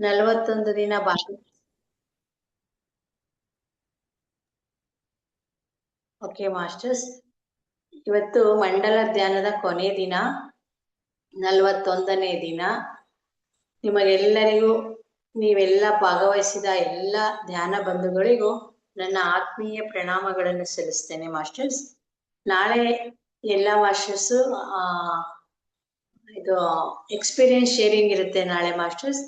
41 ದಿನ okay masters, ಇವತ್ತು ಮಂಡಲ ಧ್ಯಾನದ ಕೊನೆ ದಿನ, 41ನೇ ದಿನ. ನಿಮಗೆಲ್ಲರಿಗೂ, ನೀವೆಲ್ಲ ಭಾಗವಹಿಸಿದ ಎಲ್ಲ ಧ್ಯಾನ ಬಂಧುಗಳಿಗೂ ನನ್ನ ಆತ್ಮೀಯ ಪ್ರಣಾಮಗಳನ್ನು ಸಲ್ಲಿಸ್ತೇನೆ ಮಾಸ್ಟರ್ಸ್. ನಾಳೆ ಎಲ್ಲ ಮಾಸ್ಟರ್ಸ್ ಇದು ಎಕ್ಸ್ಪೀರಿಯನ್ಸ್ ಶೇರಿಂಗ್ ಇರುತ್ತೆ ನಾಳೆ ಮಾಸ್ಟರ್ಸ್.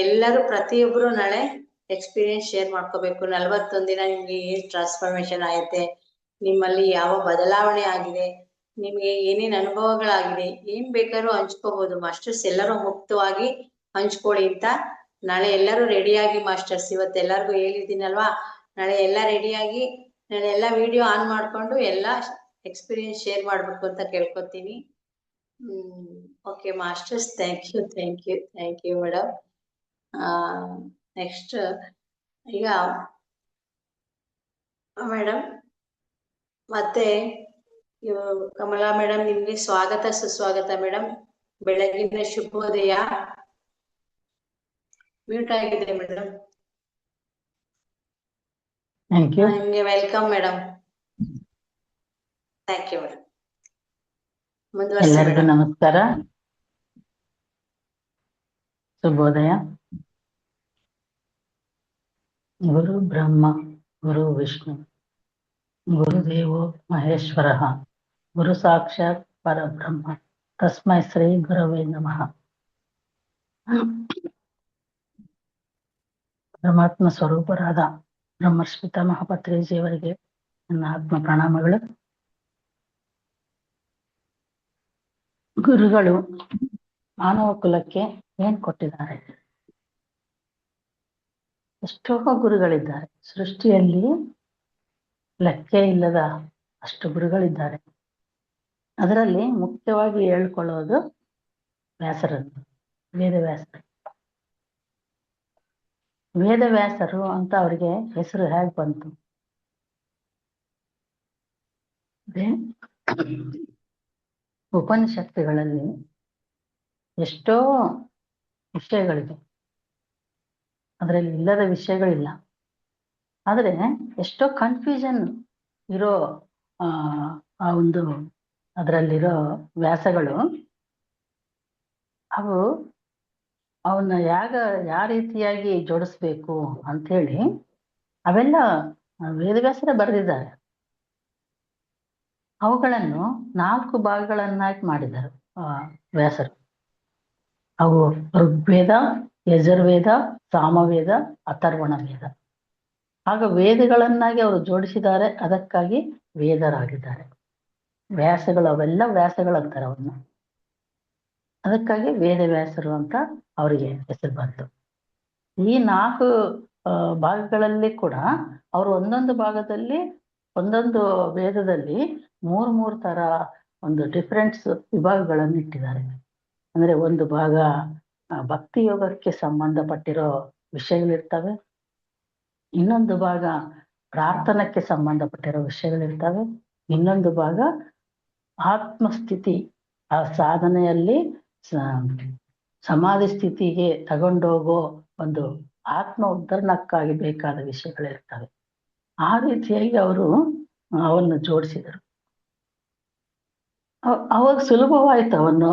ಎಲ್ಲರೂ ಪ್ರತಿಯೊಬ್ಬರು ನಾಳೆ ಎಕ್ಸ್ಪೀರಿಯನ್ಸ್ ಶೇರ್ ಮಾಡ್ಕೋಬೇಕು. 41 ದಿನ ನಿಮ್ಗೆ ಏನ್ ಟ್ರಾನ್ಸ್ಫಾರ್ಮೇಶನ್ ಆಗುತ್ತೆ, ನಿಮ್ಮಲ್ಲಿ ಯಾವ ಬದಲಾವಣೆ ಆಗಿದೆ, ನಿಮ್ಗೆ ಏನೇನ್ ಅನುಭವಗಳಾಗಿದೆ, ಏನ್ ಬೇಕಾದ್ರೂ ಹಂಚ್ಕೋಬಹುದು ಮಾಸ್ಟರ್ಸ್. ಎಲ್ಲರೂ ಮುಕ್ತವಾಗಿ ಹಂಚ್ಕೊಳ್ಳಿ ಅಂತ ನಾಳೆ ಎಲ್ಲರೂ ರೆಡಿಯಾಗಿ ಮಾಸ್ಟರ್ಸ್. ಇವತ್ತೆಲ್ಲರಿಗೂ ಹೇಳಿದ್ದೀನಲ್ವಾ, ನಾಳೆ ಎಲ್ಲ ರೆಡಿಯಾಗಿ ನಾಳೆ ಎಲ್ಲ ವಿಡಿಯೋ ಆನ್ ಮಾಡ್ಕೊಂಡು ಎಲ್ಲ ಎಕ್ಸ್ಪೀರಿಯನ್ಸ್ ಶೇರ್ ಮಾಡ್ಬೇಕು ಅಂತ ಕೇಳ್ಕೊತೀನಿ. Okay masters, thank you madam. Next ಈಗ ಮೇಡಮ್ ಮತ್ತೆ ಕಮಲಾ ಮೇಡಮ್, ನಿಮ್ಗೆ ಸ್ವಾಗತ ಸುಸ್ವಾಗತ ಮೇಡಮ್. ಬೆಳಗಿನ ಶುಭೋದಯ. ಮ್ಯೂಟ್ ಆಗಿದೆ ಮೇಡಮ್. ನಿಮ್ಗೆ welcome madam. Thank you madam. ಎಲ್ಲರಿಗೂ ನಮಸ್ಕಾರ, ಶುಭೋದಯ. ಗುರು ಬ್ರಹ್ಮ ಗುರು ವಿಷ್ಣು ಗುರುದೇವೋ ಮಹೇಶ್ವರ ಗುರು ಸಾಕ್ಷಾತ್ ಪರಬ್ರಹ್ಮ ತಸ್ಮೈ ಶ್ರೀ ಗುರವೇ ನಮಃ. ಪರಮಾತ್ಮ ಸ್ವರೂಪರಾದ ಬ್ರಹ್ಮರ್ಷಿ ಪಿತಾಮಹ ಪತ್ರಿಜಿಯವರಿಗೆ ನನ್ನ ಆತ್ಮ ಪ್ರಣಾಮಗಳು. ಗುರುಗಳು ಮಾನವ ಕುಲಕ್ಕೆ ಏನ್ ಕೊಟ್ಟಿದ್ದಾರೆ? ಎಷ್ಟೋ ಗುರುಗಳಿದ್ದಾರೆ ಸೃಷ್ಟಿಯಲ್ಲಿ, ಲೆಕ್ಕ ಇಲ್ಲದ ಅಷ್ಟು ಗುರುಗಳಿದ್ದಾರೆ. ಅದರಲ್ಲಿ ಮುಖ್ಯವಾಗಿ ಹೇಳ್ಕೊಳ್ಳೋದು ವ್ಯಾಸರನ್ನು, ವೇದವ್ಯಾಸರು. ವೇದವ್ಯಾಸರು ಅಂತ ಅವರಿಗೆ ಹೆಸರು ಹೇಗೆ ಬಂತು? ಉಪನಿಷತ್ತುಗಳಲ್ಲಿ ಎಷ್ಟೋ ವಿಷಯಗಳಿದೆ, ಅದರಲ್ಲಿ ಇಲ್ಲದ ವಿಷಯಗಳಿಲ್ಲ. ಆದರೆ ಎಷ್ಟೋ ಕನ್ಫ್ಯೂಷನ್ ಇರೋ ಆ ಒಂದು ಅದರಲ್ಲಿರೋ ವ್ಯಾಸಗಳು, ಅವು ಅವನ್ನ ಯಾವ ರೀತಿಯಾಗಿ ಜೋಡಿಸ್ಬೇಕು ಅಂಥೇಳಿ ಅವೆಲ್ಲ ವೇದವ್ಯಾಸರೇ ಬರೆದಿದ್ದಾರೆ. ಅವುಗಳನ್ನು 4 ಭಾಗಗಳನ್ನಾಗಿ ಮಾಡಿದರು ವ್ಯಾಸರು. ಅವು ಋಗ್ವೇದ, ಯಜುರ್ವೇದ, ಸಾಮವೇದ, ಅಥರ್ವಣ ವೇದ. ಆಗ ವೇದಗಳನ್ನಾಗಿ ಅವರು ಜೋಡಿಸಿದ್ದಾರೆ, ಅದಕ್ಕಾಗಿ ವೇದರಾಗಿದ್ದಾರೆ. ವ್ಯಾಸಗಳು, ಅವೆಲ್ಲ ವ್ಯಾಸಗಳಂತಾರೆ ಅವನ್ನ, ಅದಕ್ಕಾಗಿ ವೇದವ್ಯಾಸರು ಅಂತ ಅವರಿಗೆ ಹೆಸರು ಬಂತು. ಈ 4 ಭಾಗಗಳಲ್ಲಿ ಕೂಡ ಅವರು ಒಂದೊಂದು ಭಾಗದಲ್ಲಿ, ಒಂದೊಂದು ವೇದದಲ್ಲಿ 3 ತರ ಒಂದು ಡಿಫ್ರೆಂಟ್ಸ್ ವಿಭಾಗಗಳನ್ನು ಇಟ್ಟಿದ್ದಾರೆ. ಅಂದ್ರೆ ಒಂದು ಭಾಗ ಭಕ್ತಿ ಯೋಗಕ್ಕೆ ಸಂಬಂಧಪಟ್ಟಿರೋ ವಿಷಯಗಳಿರ್ತವೆ, ಇನ್ನೊಂದು ಭಾಗ ಪ್ರಾರ್ಥನಕ್ಕೆ ಸಂಬಂಧಪಟ್ಟಿರೋ ವಿಷಯಗಳಿರ್ತವೆ, ಇನ್ನೊಂದು ಭಾಗ ಆತ್ಮಸ್ಥಿತಿ, ಆ ಸಾಧನೆಯಲ್ಲಿ ಸಮಾಧಿ ಸ್ಥಿತಿಗೆ ತಗೊಂಡೋಗೋ ಒಂದು ಆತ್ಮ ಉದ್ಧರಣಕ್ಕಾಗಿ ಬೇಕಾದ ವಿಷಯಗಳಿರ್ತವೆ. ಆ ರೀತಿಯಾಗಿ ಅವರು ಅವನ್ನು ಜೋಡಿಸಿದರು. ಅವಾಗ ಸುಲಭವಾಯಿತು ಅವನ್ನು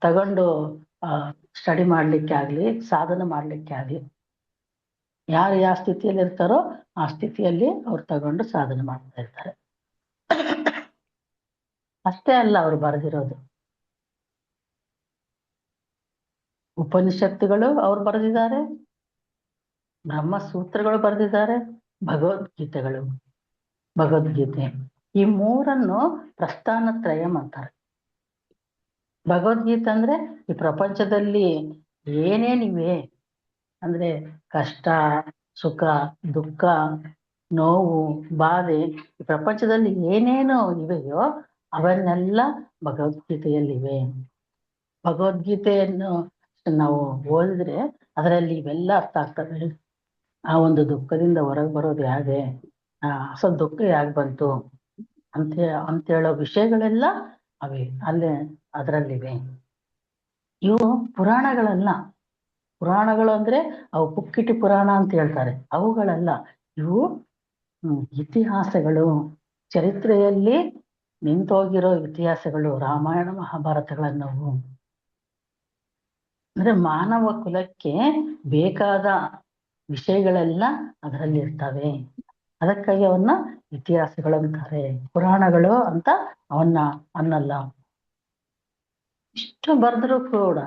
ತಗೊಂಡು ಸ್ಟಡಿ ಮಾಡ್ಲಿಕ್ಕೆ ಆಗ್ಲಿ, ಸಾಧನೆ ಮಾಡ್ಲಿಕ್ಕೆ ಆಗ್ಲಿ. ಯಾರು ಯಾವ ಸ್ಥಿತಿಯಲ್ಲಿ ಇರ್ತಾರೋ ಆ ಸ್ಥಿತಿಯಲ್ಲಿ ಅವ್ರು ತಗೊಂಡು ಸಾಧನೆ ಮಾಡ್ತಾ ಇರ್ತಾರೆ. ಅಷ್ಟೇ ಅಲ್ಲ, ಅವರು ಬರೆದಿರೋದು ಉಪನಿಷತ್ತುಗಳು ಅವ್ರು ಬರೆದಿದ್ದಾರೆ, ಬ್ರಹ್ಮಸೂತ್ರಗಳು ಬರೆದಿದ್ದಾರೆ, ಭಗವದ್ಗೀತೆ, ಈ 3 ಪ್ರಸ್ಥಾನತ್ರಯಂ ಅಂತಾರೆ. ಭಗವದ್ಗೀತೆ ಅಂದ್ರೆ ಈ ಪ್ರಪಂಚದಲ್ಲಿ ಏನೇನಿವೆ ಅಂದ್ರೆ ಕಷ್ಟ, ಸುಖ, ದುಃಖ, ನೋವು, ಬಾಧೆ, ಈ ಪ್ರಪಂಚದಲ್ಲಿ ಏನೇನು ಇವೆಯೋ ಅವನ್ನೆಲ್ಲ ಭಗವದ್ಗೀತೆಯಲ್ಲಿವೆ. ಭಗವದ್ಗೀತೆಯನ್ನು ನಾವು ಓದಿದ್ರೆ ಅದರಲ್ಲಿ ಇವೆಲ್ಲ ಅರ್ಥ ಆಗ್ತವೆ. ಆ ಒಂದು ದುಃಖದಿಂದ ಹೊರಗೆ ಬರೋದು ಹೇಗೆ, ಅಸಲ್ ದುಃಖ ಹೇಗೆ ಬಂತು ಅಂತ ಹೇಳೋ ವಿಷಯಗಳೆಲ್ಲ ಅವೆ ಅಲ್ಲೇ ಅದರಲ್ಲಿವೆ. ಇವು ಪುರಾಣಗಳಲ್ಲ, ಪುರಾಣಗಳು ಅಂದ್ರೆ ಅವು ಪುಕ್ಕಿಟಿ ಪುರಾಣ ಅಂತ ಹೇಳ್ತಾರೆ, ಅವುಗಳಲ್ಲ. ಇವು ಇತಿಹಾಸಗಳು, ಚರಿತ್ರೆಯಲ್ಲಿ ನಿಂತೋಗಿರೋ ಇತಿಹಾಸಗಳು, ರಾಮಾಯಣ ಮಹಾಭಾರತಗಳನ್ನವು. ಅಂದ್ರೆ ಮಾನವ ಕುಲಕ್ಕೆ ಬೇಕಾದ ವಿಷಯಗಳೆಲ್ಲ ಅದರಲ್ಲಿ ಇರ್ತವೆ. ಅದಕ್ಕಾಗಿ ಅವನ್ನ ಇತಿಹಾಸಗಳು ಅಂತಾರೆ, ಪುರಾಣಗಳು ಅಂತ ಅವನ್ನ ಅನ್ನಲ್ಲ. ಇಷ್ಟು ಬರೆದ್ರು ಕೂಡ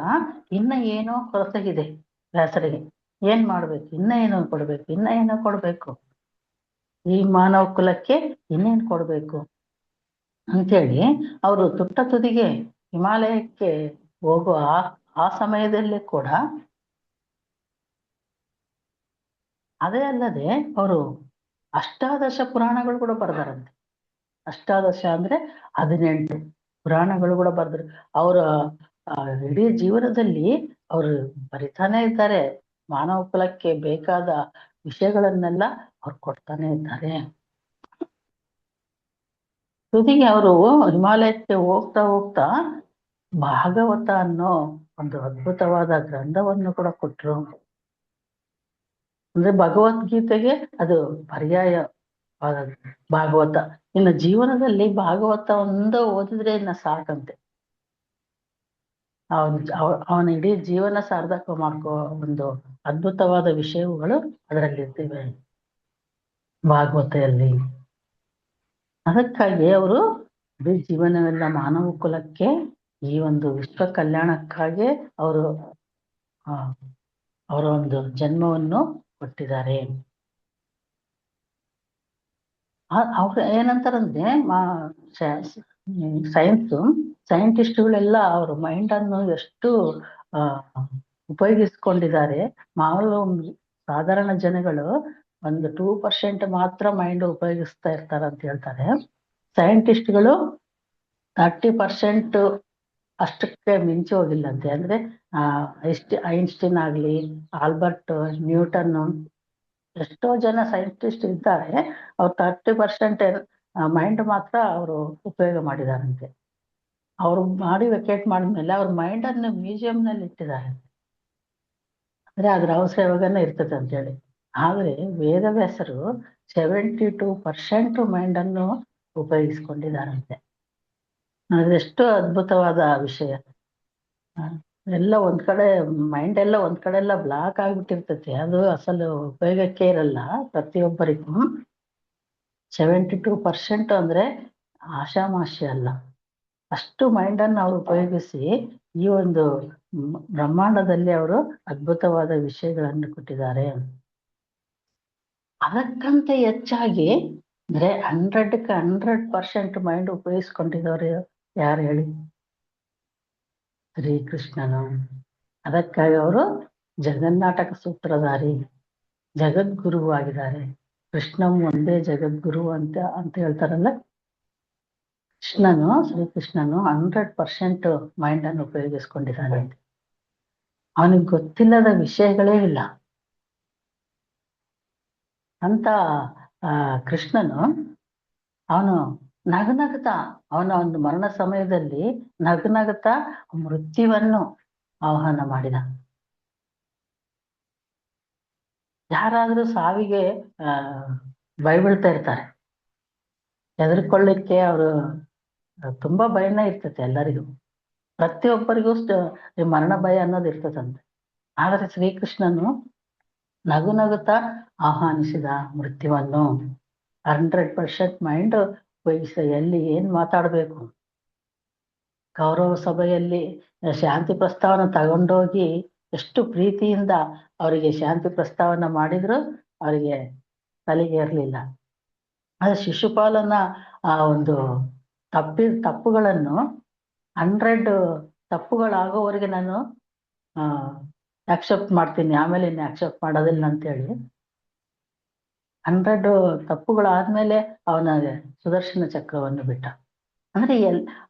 ಇನ್ನ ಏನೋ ಕೊರತೆ ಇದೆ ವ್ಯಾಸರಿಗೆ. ಏನ್ ಮಾಡ್ಬೇಕು, ಇನ್ನ ಏನೋ ಕೊಡ್ಬೇಕು, ಇನ್ನ ಏನೋ ಕೊಡ್ಬೇಕು, ಈ ಮಾನವ ಕುಲಕ್ಕೆ ಇನ್ನೇನ್ ಕೊಡ್ಬೇಕು ಅಂತೇಳಿ ಅವರು ತುಟ್ಟ ತುದಿಗೆ ಹಿಮಾಲಯಕ್ಕೆ ಹೋಗುವ ಆ ಸಮಯದಲ್ಲೇ ಕೂಡ, ಅದೇ ಅಲ್ಲದೆ ಅವರು ಅಷ್ಟಾದಶ ಪುರಾಣಗಳು ಕೂಡ ಬರ್ದಾರಂತೆ. ಅಷ್ಟಾದಶ ಅಂದ್ರೆ 18 ಪುರಾಣಗಳು ಕೂಡ ಬರ್ದ್ರು. ಅವರ ಇಡೀ ಜೀವನದಲ್ಲಿ ಅವರು ಬರಿತಾನೆ ಇದ್ದಾರೆ. ಮಾನವ ಕುಲಕ್ಕೆ ಬೇಕಾದ ವಿಷಯಗಳನ್ನೆಲ್ಲ ಅವ್ರು ಕೊಡ್ತಾನೆ ಇದ್ದಾರೆ. ಜೊತೆಗೆ ಅವರು ಹಿಮಾಲಯಕ್ಕೆ ಹೋಗ್ತಾ ಹೋಗ್ತಾ ಭಾಗವತ ಅನ್ನೋ ಒಂದು ಅದ್ಭುತವಾದ ಗ್ರಂಥವನ್ನು ಕೂಡ ಕೊಟ್ರು. ಅಂದ್ರೆ ಭಗವದ್ಗೀತೆಗೆ ಅದು ಪರ್ಯಾಯ ಭಾಗವತ. ಇನ್ನು ಜೀವನದಲ್ಲಿ ಭಾಗವತ ಒಂದು ಓದಿದ್ರೆ ಇನ್ನ ಸಾಕಂತೆ. ಅವನ ಇಡೀ ಜೀವನ ಸಾರ್ಥಕ ಮಾಡ್ಕೋ ಒಂದು ಅದ್ಭುತವಾದ ವಿಷಯಗಳು ಅದರಲ್ಲಿರ್ತಿವೆ ಭಾಗವತೆಯಲ್ಲಿ. ಅದಕ್ಕಾಗಿ ಅವರು ಇಡೀ ಜೀವನವೆಲ್ಲ ಮಾನವ ಕುಲಕ್ಕೆ ಈ ಒಂದು ವಿಶ್ವ ಕಲ್ಯಾಣಕ್ಕಾಗಿ ಅವರು ಅವರ ಒಂದು ಜನ್ಮವನ್ನು ಕೊಟ್ಟಿದ್ದಾರೆ. ಅವ್ರು ಏನಂತಾರಂದ್ರೆ ಸೈಂಟಿಸ್ಟ್ಗಳೆಲ್ಲ ಅವ್ರ ಮೈಂಡ್ ಅನ್ನು ಎಷ್ಟು ಉಪಯೋಗಿಸ್ಕೊಂಡಿದ್ದಾರೆ. ಮಾಮೂಲು ಸಾಧಾರಣ ಜನಗಳು ಒಂದು 2% ಮಾತ್ರ ಮೈಂಡ್ ಉಪಯೋಗಿಸ್ತಾ ಇರ್ತಾರೆ ಅಂತ ಹೇಳ್ತಾರೆ. ಸೈಂಟಿಸ್ಟ್ಗಳು 30% ಅಷ್ಟಕ್ಕೆ ಮಿಂಚಿ ಹೋಗಿಲ್ಲಂತೆ. ಅಂದ್ರೆ ಐನ್ಸ್ಟೀನ್ ಆಗ್ಲಿ, ಆಲ್ಬರ್ಟ್ ನ್ಯೂಟನ್, ಎಷ್ಟೋ ಜನ ಸೈಂಟಿಸ್ಟ್ ಇದ್ದಾರೆ. ಅವ್ರು 30% ಮೈಂಡ್ ಮಾತ್ರ ಅವರು ಉಪಯೋಗ ಮಾಡಿದಾರಂತೆ. ಅವ್ರು ಮಾಡಿ ವೆಕೇಟ್ ಮಾಡಿದ್ಮೇಲೆ ಅವ್ರ ಮೈಂಡ್ ಅನ್ನು ಮ್ಯೂಸಿಯಂನಲ್ಲಿ ಇಟ್ಟಿದ್ದಾರೆ. ಅಂದ್ರೆ ಅದ್ರ ಅವಸರ ಯಾವಾಗನ ಇರ್ತದೆ ಅಂತ ಹೇಳಿ. ಆದ್ರೆ ವೇದವ್ಯಾಸರು 72% ಮೈಂಡ್ ಅನ್ನು ಉಪಯೋಗಿಸ್ಕೊಂಡಿದ್ದಾರಂತೆ. ಅದೆಷ್ಟು ಅದ್ಭುತವಾದ ವಿಷಯ. ಎಲ್ಲ ಒಂದ್ ಕಡೆ ಮೈಂಡ್ ಎಲ್ಲ ಒಂದ್ ಕಡೆ ಎಲ್ಲ ಬ್ಲಾಕ್ ಆಗ್ಬಿಟ್ಟಿರ್ತೈತಿ. ಅದು ಅಸಲು ಉಪಯೋಗಕ್ಕೆ ಇರಲ್ಲ ಪ್ರತಿಯೊಬ್ಬರಿಗೂ. 72% ಅಂದ್ರೆ ಆಶಾಮಾಶಿ ಅಲ್ಲ. ಅಷ್ಟು ಮೈಂಡ್ ಅನ್ನು ಅವ್ರು ಉಪಯೋಗಿಸಿ ಈ ಒಂದು ಬ್ರಹ್ಮಾಂಡದಲ್ಲಿ ಅವರು ಅದ್ಭುತವಾದ ವಿಷಯಗಳನ್ನು ಕೊಟ್ಟಿದ್ದಾರೆ. ಅದಕ್ಕಂತ ಹೆಚ್ಚಾಗಿ ಅಂದ್ರೆ 100ಕ್ಕೆ 100% ಮೈಂಡ್ ಉಪಯೋಗಿಸ್ಕೊಂಡಿದವರು ಯಾರು ಹೇಳಿ? ಶ್ರೀಕೃಷ್ಣನು. ಅದಕ್ಕಾಗಿ ಅವರು ಜಗನ್ನಾಟಕ ಸೂತ್ರಧಾರಿ, ಜಗದ್ಗುರು ಆಗಿದ್ದಾರೆ. ಕೃಷ್ಣಂ ಒಂದೇ ಜಗದ್ಗುರು ಅಂತ ಹೇಳ್ತಾರಲ್ಲ. ಶ್ರೀಕೃಷ್ಣನು 100% ಮೈಂಡ್ ಅನ್ನು ಉಪಯೋಗಿಸ್ಕೊಂಡಿದ್ದಾನೆ. ಅವನಿಗೆ ಗೊತ್ತಿಲ್ಲದ ವಿಷಯಗಳೇ ಇಲ್ಲ ಅಂತ ಕೃಷ್ಣನು ಅವನು ನಗನಗ್ತಾ ಅವನ ಒಂದು ಮರಣ ಸಮಯದಲ್ಲಿ ನಗನಗ್ತಾ ಮೃತ್ಯುವನ್ನು ಆಹ್ವಾನ ಮಾಡಿದ. ಯಾರಾದ್ರೂ ಸಾವಿಗೆ ಭಯಬೀಳ್ತಾ ಇರ್ತಾರೆ, ಹೆದರ್ಕೊಳ್ಳಿಕ್ಕೆ ಅವರು ತುಂಬಾ ಭಯನೇ ಇರ್ತೈತೆ ಎಲ್ಲರಿಗೂ. ಪ್ರತಿಯೊಬ್ಬರಿಗೂ ಮರಣ ಭಯ ಅನ್ನೋದು ಇರ್ತದಂತೆ. ಆದರೆ ಶ್ರೀಕೃಷ್ಣನು ನಗುತ್ತಾ ಆಹ್ವಾನಿಸಿದ ಮೃತ್ಯುವನ್ನು. 100% ಮೈಂಡ್ ಉಪಯೋಗಿಸ ಎಲ್ಲಿ ಏನ್ ಮಾತಾಡ್ಬೇಕು. ಕೌರವ ಸಭೆಯಲ್ಲಿ ಶಾಂತಿ ಪ್ರಸ್ತಾವನ ತಗೊಂಡೋಗಿ ಎಷ್ಟು ಪ್ರೀತಿಯಿಂದ ಅವರಿಗೆ ಶಾಂತಿ ಪ್ರಸ್ತಾವನ ಮಾಡಿದ್ರು ಅವರಿಗೆ ತಲೆಗೆ ಇರ್ಲಿಲ್ಲ. ಆದ್ರೆ ಶಿಶುಪಾಲನ ಆ ಒಂದು ತಪ್ಪುಗಳನ್ನು 100 ತಪ್ಪುಗಳಾಗೋವರೆಗೆ ನಾನು ಆಕ್ಸೆಪ್ಟ್ ಮಾಡ್ತೀನಿ, ಆಮೇಲೆ ಇನ್ನು ಆಕ್ಸೆಪ್ಟ್ ಮಾಡೋದಿಲ್ಲ ಅಂತೇಳಿ 100 ತಪ್ಪುಗಳಾದ್ಮೇಲೆ ಅವನಿಗೆ ಸುದರ್ಶನ ಚಕ್ರವನ್ನು ಬಿಟ್ಟ. ಅಂದ್ರೆ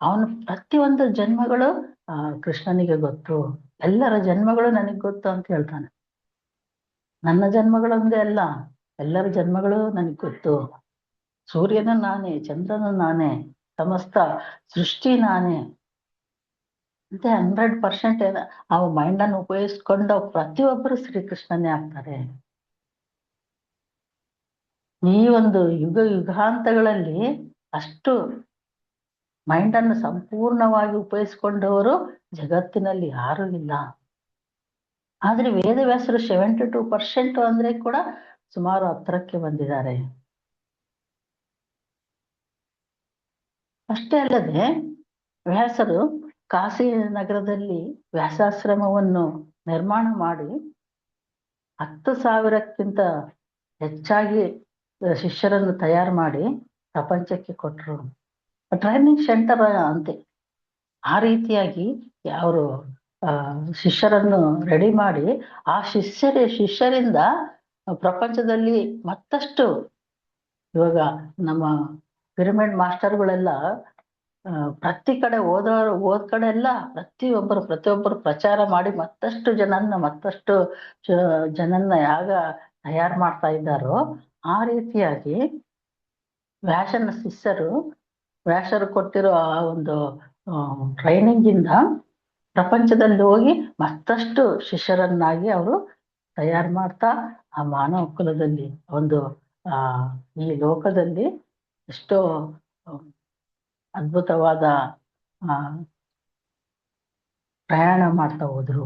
ಅವನ ಪ್ರತಿಯೊಂದು ಜನ್ಮಗಳು ಕೃಷ್ಣನಿಗೆ ಗೊತ್ತು. ಎಲ್ಲರ ಜನ್ಮಗಳು ನನಗೆ ಗೊತ್ತು ಅಂತ ಹೇಳ್ತಾನೆ. ನನ್ನ ಜನ್ಮಗಳೊಂದೇ ಅಲ್ಲ, ಎಲ್ಲರ ಜನ್ಮಗಳು ನನಗೆ ಗೊತ್ತು. ಸೂರ್ಯನು ನಾನೇ, ಚಂದ್ರನು ನಾನೇ, ಸಮಸ್ತ ಸೃಷ್ಟಿ ನಾನೇ. ಮತ್ತೆ 100% ಆ ಮೈಂಡ್ ಅನ್ನು ಉಪಯೋಗಿಸ್ಕೊಂಡು ಪ್ರತಿಯೊಬ್ಬರು ಶ್ರೀಕೃಷ್ಣನೇ ಆಗ್ತಾರೆ. ಈ ಒಂದು ಯುಗಾಂತಗಳಲ್ಲಿ ಅಷ್ಟು ಮೈಂಡ್ ಅನ್ನು ಸಂಪೂರ್ಣವಾಗಿ ಉಪಯೋಗಿಸ್ಕೊಂಡವರು ಜಗತ್ತಿನಲ್ಲಿ ಯಾರೂ ಇಲ್ಲ. ಆದ್ರೆ ವೇದವ್ಯಾಸರು 72% ಅಂದ್ರೆ ಕೂಡ ಸುಮಾರು 10ಕ್ಕೆ ಬಂದಿದ್ದಾರೆ. ಅಷ್ಟೇ ಅಲ್ಲದೆ ವ್ಯಾಸರು ಕಾಶಿ ನಗರದಲ್ಲಿ ವ್ಯಾಸಾಶ್ರಮವನ್ನು ನಿರ್ಮಾಣ ಮಾಡಿ 10,000ಕ್ಕಿಂತ ಹೆಚ್ಚಾಗಿ ಶಿಷ್ಯರನ್ನು ತಯಾರು ಮಾಡಿ ಪ್ರಪಂಚಕ್ಕೆ ಕೊಟ್ಟರು. ಟ್ರೈನಿಂಗ್ ಸೆಂಟರ್ ಅಂತೆ. ಆ ರೀತಿಯಾಗಿ ಅವರು ಶಿಷ್ಯರನ್ನು ರೆಡಿ ಮಾಡಿ ಆ ಶಿಷ್ಯರಿಂದ ಪ್ರಪಂಚದಲ್ಲಿ ಮತ್ತಷ್ಟು ಇವಾಗ ನಮ್ಮ ಪಿರಮಿಡ್ ಮಾಸ್ಟರ್ಗಳೆಲ್ಲ ಪ್ರತಿ ಕಡೆ ಹೋದ್ ಕಡೆ ಎಲ್ಲ ಪ್ರತಿಯೊಬ್ಬರು ಪ್ರಚಾರ ಮಾಡಿ ಮತ್ತಷ್ಟು ಜನನ್ನ ಯಾಗ ತಯಾರು ಮಾಡ್ತಾ ಇದ್ದಾರೋ ಆ ರೀತಿಯಾಗಿ ವ್ಯಾಸರು ಕೊಟ್ಟಿರೋ ಆ ಒಂದು ಟ್ರೈನಿಂಗ್ ಇಂದ ಪ್ರಪಂಚದಲ್ಲಿ ಹೋಗಿ ಮತ್ತಷ್ಟು ಶಿಷ್ಯರನ್ನಾಗಿ ಅವರು ತಯಾರು ಮಾಡ್ತಾ ಆ ಮಾನವ ಕುಲದಲ್ಲಿ ಒಂದು ಈ ಲೋಕದಲ್ಲಿ ಎಷ್ಟೋ ಅದ್ಭುತವಾದ ಪ್ರಯಾಣ ಮಾಡ್ತಾ ಹೋದ್ರು.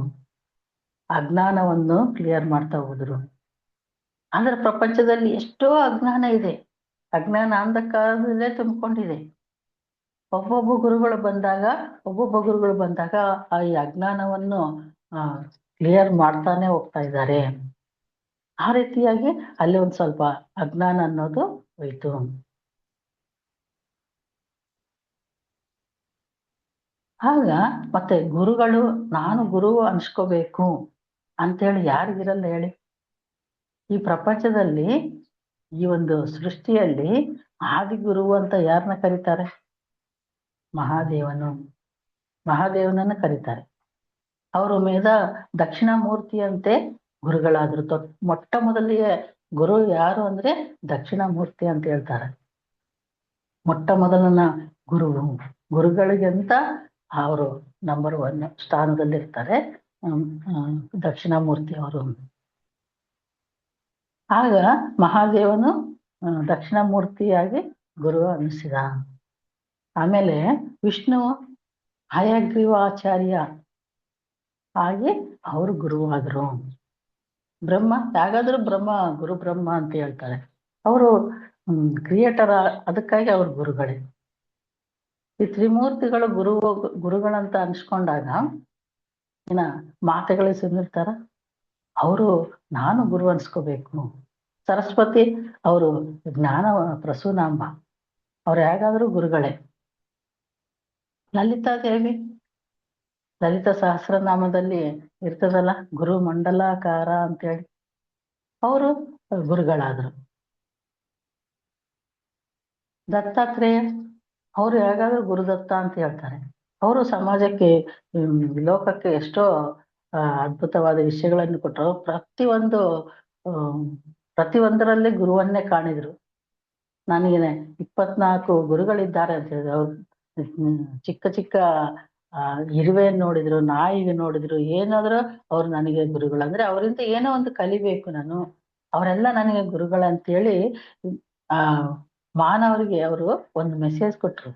ಅಜ್ಞಾನವನ್ನು ಕ್ಲಿಯರ್ ಮಾಡ್ತಾ ಹೋದ್ರು. ಅಂದ್ರೆ ಪ್ರಪಂಚದಲ್ಲಿ ಎಷ್ಟೋ ಅಜ್ಞಾನ ಇದೆ. ಅಜ್ಞಾನ ಅಂಧಕಾರದಲ್ಲೇ ತುಂಬಿಕೊಂಡಿದೆ. ಒಬ್ಬೊಬ್ಬ ಗುರುಗಳು ಬಂದಾಗ ಆ ಈ ಅಜ್ಞಾನವನ್ನು ಕ್ಲಿಯರ್ ಮಾಡ್ತಾನೆ ಹೋಗ್ತಾ ಇದ್ದಾರೆ. ಆ ರೀತಿಯಾಗಿ ಅಲ್ಲಿ ಒಂದ್ ಸ್ವಲ್ಪ ಅಜ್ಞಾನ ಅನ್ನೋದು ಹೋಯ್ತು. ಆಗ ಮತ್ತೆ ಗುರುಗಳು ನಾನು ಗುರು ಅನ್ಸ್ಕೋಬೇಕು ಅಂತೇಳಿ ಯಾರಿಗಿರಲ್ಲ ಹೇಳಿ. ಈ ಪ್ರಪಂಚದಲ್ಲಿ ಈ ಒಂದು ಸೃಷ್ಟಿಯಲ್ಲಿ ಆದಿಗುರು ಅಂತ ಯಾರನ್ನ ಕರೀತಾರೆ? ಮಹಾದೇವನನ್ನ ಕರೀತಾರೆ. ಅವರು ದಕ್ಷಿಣಾಮೂರ್ತಿ ಅಂತೆ ಗುರುಗಳಾದ್ರು. ಮೊಟ್ಟ ಮೊದಲಿಗೆ ಗುರು ಯಾರು ಅಂದ್ರೆ ದಕ್ಷಿಣಾಮೂರ್ತಿ ಅಂತ ಹೇಳ್ತಾರೆ. ಮೊಟ್ಟ ಮೊದಲನ ಗುರುಗಳಿಗಂತ ಅವರು ನಂಬರ್ 1 ಸ್ಥಾನದಲ್ಲಿರ್ತಾರೆ ದಕ್ಷಿಣಾಮೂರ್ತಿ ಅವರು. ಆಗ ಮಹಾದೇವನು ದಕ್ಷಿಣಾಮೂರ್ತಿಯಾಗಿ ಗುರು ಅನ್ನಿಸಿದ. ಆಮೇಲೆ ವಿಷ್ಣು ಹಯಗ್ರೀವಾಚಾರ್ಯ ಆಗಿ ಅವರು ಗುರುವಾದ್ರು. ಹಾಗಾದ್ರೂ ಗುರು ಬ್ರಹ್ಮ ಅಂತ ಹೇಳ್ತಾರೆ. ಅವರು ಕ್ರಿಯೇಟರ್, ಅದಕ್ಕಾಗಿ ಅವ್ರ ಗುರುಗಳೇ. ಈ ತ್ರಿಮೂರ್ತಿಗಳು ಗುರುಗಳಂತ ಅನ್ಸ್ಕೊಂಡಾಗ ಮಾತೆಗಳಿಗೆ ಸುಂದಿರ್ತಾರ. ಅವರು ನಾನು ಗುರು ಅನ್ಸ್ಕೋಬೇಕು. ಸರಸ್ವತಿ ಅವರು ಜ್ಞಾನ ಪ್ರಸೂನಾಂಬ, ಅವ್ರು ಹೇಗಾದ್ರೂ ಗುರುಗಳೇ. ಲಲಿತಾದೇವಿ ಲಲಿತ ಸಹಸ್ರನಾಮದಲ್ಲಿ ಇರ್ತದಲ್ಲ ಗುರು ಮಂಡಲಾಕಾರ ಅಂತೇಳಿ, ಅವರು ಗುರುಗಳಾದ್ರು. ದತ್ತಾತ್ರೇಯ ಅವರು ಹೇಗಾದ್ರೂ ಗುರುದತ್ತ ಅಂತ ಹೇಳ್ತಾರೆ. ಅವರು ಸಮಾಜಕ್ಕೆ ಲೋಕಕ್ಕೆ ಎಷ್ಟೋ ಅದ್ಭುತವಾದ ವಿಷಯಗಳನ್ನು ಕೊಟ್ಟರು. ಪ್ರತಿಯೊಂದರಲ್ಲಿ ಗುರುವನ್ನೇ ಕಾಣಿದ್ರು. ನನಗೆ 24 ಗುರುಗಳಿದ್ದಾರೆ ಅಂತ ಹೇಳಿದ್ರು. ಅವ್ರು ಚಿಕ್ಕ ಇರುವೆಯನ್ನು ನೋಡಿದ್ರು, ನಾಯಿಗೆ ನೋಡಿದ್ರು, ಏನಾದ್ರೂ ಅವ್ರು ನನಗೆ ಗುರುಗಳು. ಅಂದ್ರೆ ಅವರಿಂದ ಏನೋ ಒಂದು ಕಲಿಬೇಕು ನಾನು, ಅವರೆಲ್ಲ ನನಗೆ ಗುರುಗಳಂತೇಳಿ ಮಾನವರಿಗೆ ಅವರು ಒಂದು ಮೆಸೇಜ್ ಕೊಟ್ರು.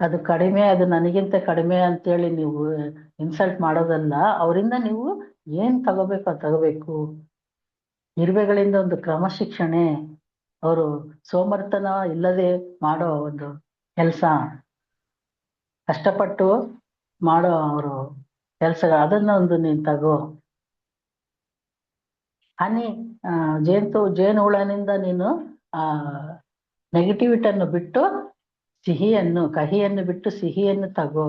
ಅದು ನನಗಿಂತ ಕಡಿಮೆ ಅಂತೇಳಿ ನೀವು ಇನ್ಸಲ್ಟ್ ಮಾಡೋದಲ್ಲ, ಅವರಿಂದ ನೀವು ಏನ್ ತಗೋಬೇಕು ಅದು ತಗೋಬೇಕು. ಇರುವೆಗಳಿಂದ ಒಂದು ಕ್ರಮಶಿಕ್ಷಣೆ, ಅವರು ಸೋಮರ್ತನ ಇಲ್ಲದೆ ಮಾಡೋ ಒಂದು ಕೆಲಸ, ಕಷ್ಟಪಟ್ಟು ಮಾಡೋ ಅವರು ಕೆಲಸಗಳು, ಅದನ್ನ ಒಂದು ನೀನ್ ತಗೋ. ಜೇನು ಹುಳನಿಂದ ನೀನು ನೆಗೆಟಿವಿಟಿಯನ್ನು ಬಿಟ್ಟು ಕಹಿಯನ್ನು ಬಿಟ್ಟು ಸಿಹಿಯನ್ನು ತಗೋ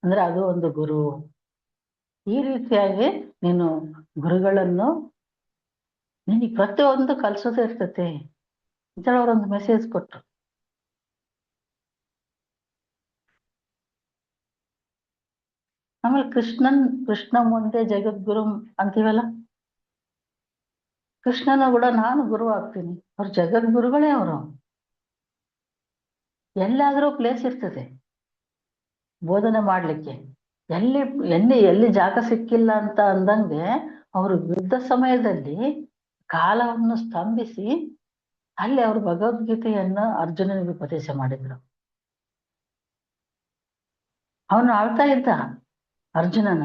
ಅಂದ್ರೆ ಅದು ಒಂದು ಗುರು. ಈ ರೀತಿಯಾಗಿ ನೀನು ಗುರುಗಳನ್ನು ನಿನಗೆ ಪ್ರತಿಯೊಂದು ಕಲ್ಸೋದೇ ಇರ್ತೈತೆ ಅಂತೇಳಿ ಅವರೊಂದು ಮೆಸೇಜ್ ಕೊಟ್ರು. ಆಮೇಲೆ ಕೃಷ್ಣ ಮುಂದೆ ಜಗದ್ಗುರು ಅಂತೀವಲ್ಲ, ಕೃಷ್ಣನ ಕೂಡ ನಾನು ಗುರು ಆಗ್ತೀನಿ. ಅವ್ರು ಜಗದ್ಗುರುಗಳೇ. ಅವರು ಎಲ್ಲಾದ್ರೂ ಪ್ಲೇಸ್ ಇರ್ತದೆ. ಬೋಧನೆ ಮಾಡ್ಲಿಕ್ಕೆ. ಎಲ್ಲಿ ಜಾಗ ಸಿಕ್ಕಿಲ್ಲ ಅಂತ ಅಂದಂಗೆ ಅವರು ಯುದ್ಧ ಸಮಯದಲ್ಲಿ ಕಾಲವನ್ನು ಸ್ತಂಭಿಸಿ ಅಲ್ಲಿ ಅವರು ಭಗವದ್ಗೀತೆಯನ್ನ ಅರ್ಜುನನಿಗೆ ಉಪದೇಶ ಮಾಡಿದ್ರು. ಅವನು ಆಳ್ತಾ ಇದ್ದ ಅರ್ಜುನನ.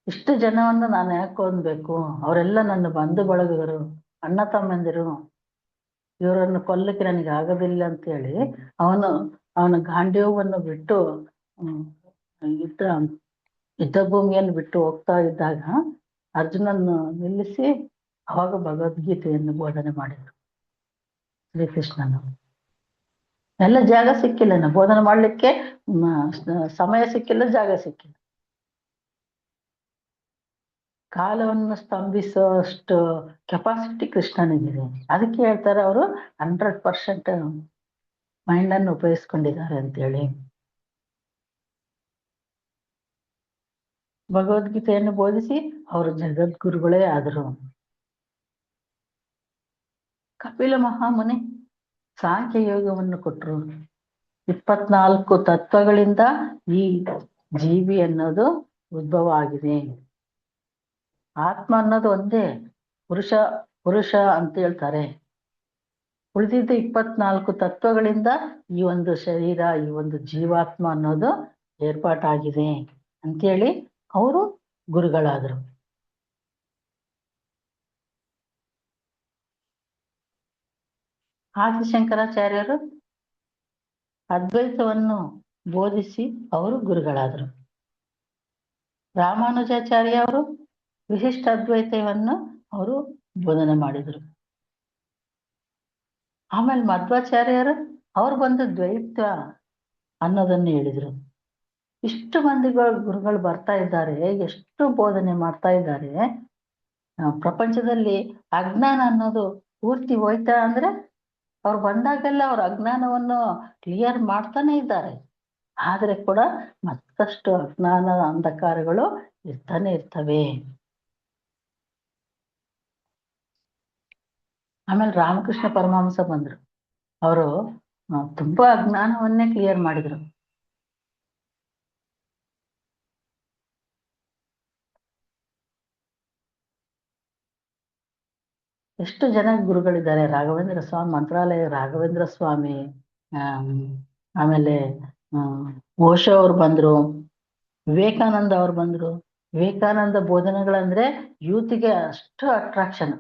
ಇಷ್ಟು ಜನವನ್ನು ನಾನು ಯಾಕೆ ಕೊಂದ್ಬೇಕು, ಅವರೆಲ್ಲ ನನ್ನ ಬಂಧು ಬಳಗರು, ಅಣ್ಣ ತಮ್ಮಂದಿರು, ಇವರನ್ನು ಕೊಲ್ಲಕ್ಕೆ ನನಗೆ ಆಗೋದಿಲ್ಲ ಅಂತೇಳಿ ಅವನ ಗಾಂಡೀವವನ್ನು ಬಿಟ್ಟು ಯುದ್ಧ ಭೂಮಿಯನ್ನು ಬಿಟ್ಟು ಹೋಗ್ತಾ ಇದ್ದಾಗ ಅರ್ಜುನನ್ನು ನಿಲ್ಲಿಸಿ ಅವಾಗ ಭಗವದ್ಗೀತೆಯನ್ನು ಬೋಧನೆ ಮಾಡಿದ್ರು ಶ್ರೀಕೃಷ್ಣನು. ಎಲ್ಲ ಜಾಗ ಸಿಕ್ಕಿಲ್ಲ, ಬೋಧನೆ ಮಾಡ್ಲಿಕ್ಕೆ ಸಮಯ ಸಿಕ್ಕಿಲ್ಲ, ಜಾಗ ಸಿಕ್ಕಿಲ್ಲ. ಕಾಲವನ್ನು ಸ್ತಂಭಿಸುವಷ್ಟು ಕೆಪಾಸಿಟಿ ಕೃಷ್ಣನಿಗಿದೆ. ಅದಕ್ಕೆ ಹೇಳ್ತಾರೆ ಅವರು 100% ಮೈಂಡ್ ಅನ್ನು ಉಪಯೋಗಿಸ್ಕೊಂಡಿದ್ದಾರೆ ಅಂತೇಳಿ. ಭಗವದ್ಗೀತೆಯನ್ನು ಬೋಧಿಸಿ ಅವರು ಜಗದ್ಗುರುಗಳೇ ಆದರು. ಕಪಿಲ ಮಹಾಮುನಿ ಸಾಂಖ್ಯ ಯೋಗವನ್ನು ಕೊಟ್ಟರು. 24 ತತ್ವಗಳಿಂದ ಈ ಜೀವಿ ಅನ್ನೋದು ಉದ್ಭವ ಆಗಿದೆ. ಆತ್ಮ ಅನ್ನೋದು ಒಂದೇ, ಪುರುಷ ಅಂತ ಹೇಳ್ತಾರೆ. ಉಳಿದಿದ್ದು 24 ತತ್ವಗಳಿಂದ ಈ ಒಂದು ಶರೀರ, ಈ ಒಂದು ಜೀವಾತ್ಮ ಅನ್ನೋದು ಏರ್ಪಾಟಾಗಿದೆ ಅಂತೇಳಿ ಅವರು ಗುರುಗಳಾದರು. ಆದಿಶಂಕರಾಚಾರ್ಯರು ಅದ್ವೈತವನ್ನು ಬೋಧಿಸಿ ಅವರು ಗುರುಗಳಾದರು. ರಾಮಾನುಜಾಚಾರ್ಯ ಅವರು ವಿಶಿಷ್ಟ ಅದ್ವೈತವನ್ನು ಅವರು ಬೋಧನೆ ಮಾಡಿದರು. ಆಮೇಲೆ ಮಧ್ವಾಚಾರ್ಯರು ಅವ್ರು ಬಂದು ದ್ವೈತ ಅನ್ನೋದನ್ನು ಹೇಳಿದ್ರು. ಇಷ್ಟು ಗುರುಗಳು ಬರ್ತಾ ಇದ್ದಾರೆ, ಎಷ್ಟು ಬೋಧನೆ ಮಾಡ್ತಾ ಇದ್ದಾರೆ. ಪ್ರಪಂಚದಲ್ಲಿ ಅಜ್ಞಾನ ಅನ್ನೋದು ಪೂರ್ತಿ ಹೋಯ್ತಾ ಅಂದ್ರೆ ಅವ್ರು ಬಂದಾಗೆಲ್ಲ ಅವ್ರ ಅಜ್ಞಾನವನ್ನು ಕ್ಲಿಯರ್ ಮಾಡ್ತಾನೆ ಇದ್ದಾರೆ. ಆದ್ರೆ ಕೂಡ ಮತ್ತಷ್ಟು ಅಜ್ಞಾನ ಅಂಧಕಾರಗಳು ಇರ್ತಾನೆ ಇರ್ತವೆ. ಆಮೇಲೆ ರಾಮಕೃಷ್ಣ ಪರಮಹಂಸ ಬಂದ್ರು. ಅವರು ತುಂಬಾ ಅಜ್ಞಾನವನ್ನೇ ಕ್ಲಿಯರ್ ಮಾಡಿದ್ರು. ಎಷ್ಟು ಜನ ಗುರುಗಳಿದ್ದಾರೆ. ರಾಘವೇಂದ್ರ ಸ್ವಾಮಿ, ಮಂತ್ರಾಲಯ ರಾಘವೇಂದ್ರ ಸ್ವಾಮಿ, ಆಮೇಲೆ ಓಶೋ ಅವ್ರು ಬಂದ್ರು, ವಿವೇಕಾನಂದ ಅವ್ರು ಬಂದ್ರು. ವಿವೇಕಾನಂದ ಬೋಧನೆಗಳಂದ್ರೆ ಯೂತ್ಗೆ ಅಷ್ಟು ಅಟ್ರಾಕ್ಷನ್.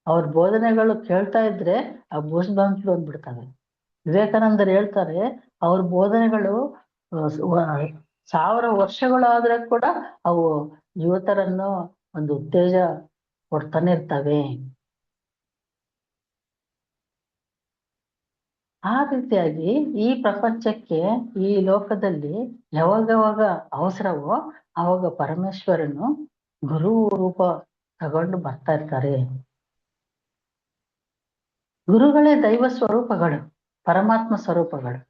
ಅವ್ರ ಬೋಧನೆಗಳು ಕೇಳ್ತಾ ಇದ್ರೆ ಆ ಬೂಸ್ ಬಂಕ್ ಬಂದ್ಬಿಡ್ತವೆ. ವಿವೇಕಾನಂದರು ಹೇಳ್ತಾರೆ ಅವ್ರ ಬೋಧನೆಗಳು 1000 ವರ್ಷಗಳಾದ್ರೆ ಕೂಡ ಅವು ಯುವಕರನ್ನು ಒಂದು ಉತ್ತೇಜ ಕೊಡ್ತಾನೆ ಇರ್ತವೆ. ಆ ರೀತಿಯಾಗಿ ಈ ಪ್ರಪಂಚಕ್ಕೆ, ಈ ಲೋಕದಲ್ಲಿ ಯಾವಾಗ ಅವಸರವೋ ಅವಾಗ ಪರಮೇಶ್ವರನು ಗುರು ರೂಪ ತಗೊಂಡು ಬರ್ತಾ ಇರ್ತಾರೆ. ಗುರುಗಳೇ ದೈವ ಸ್ವರೂಪಗಳು, ಪರಮಾತ್ಮ ಸ್ವರೂಪಗಳು.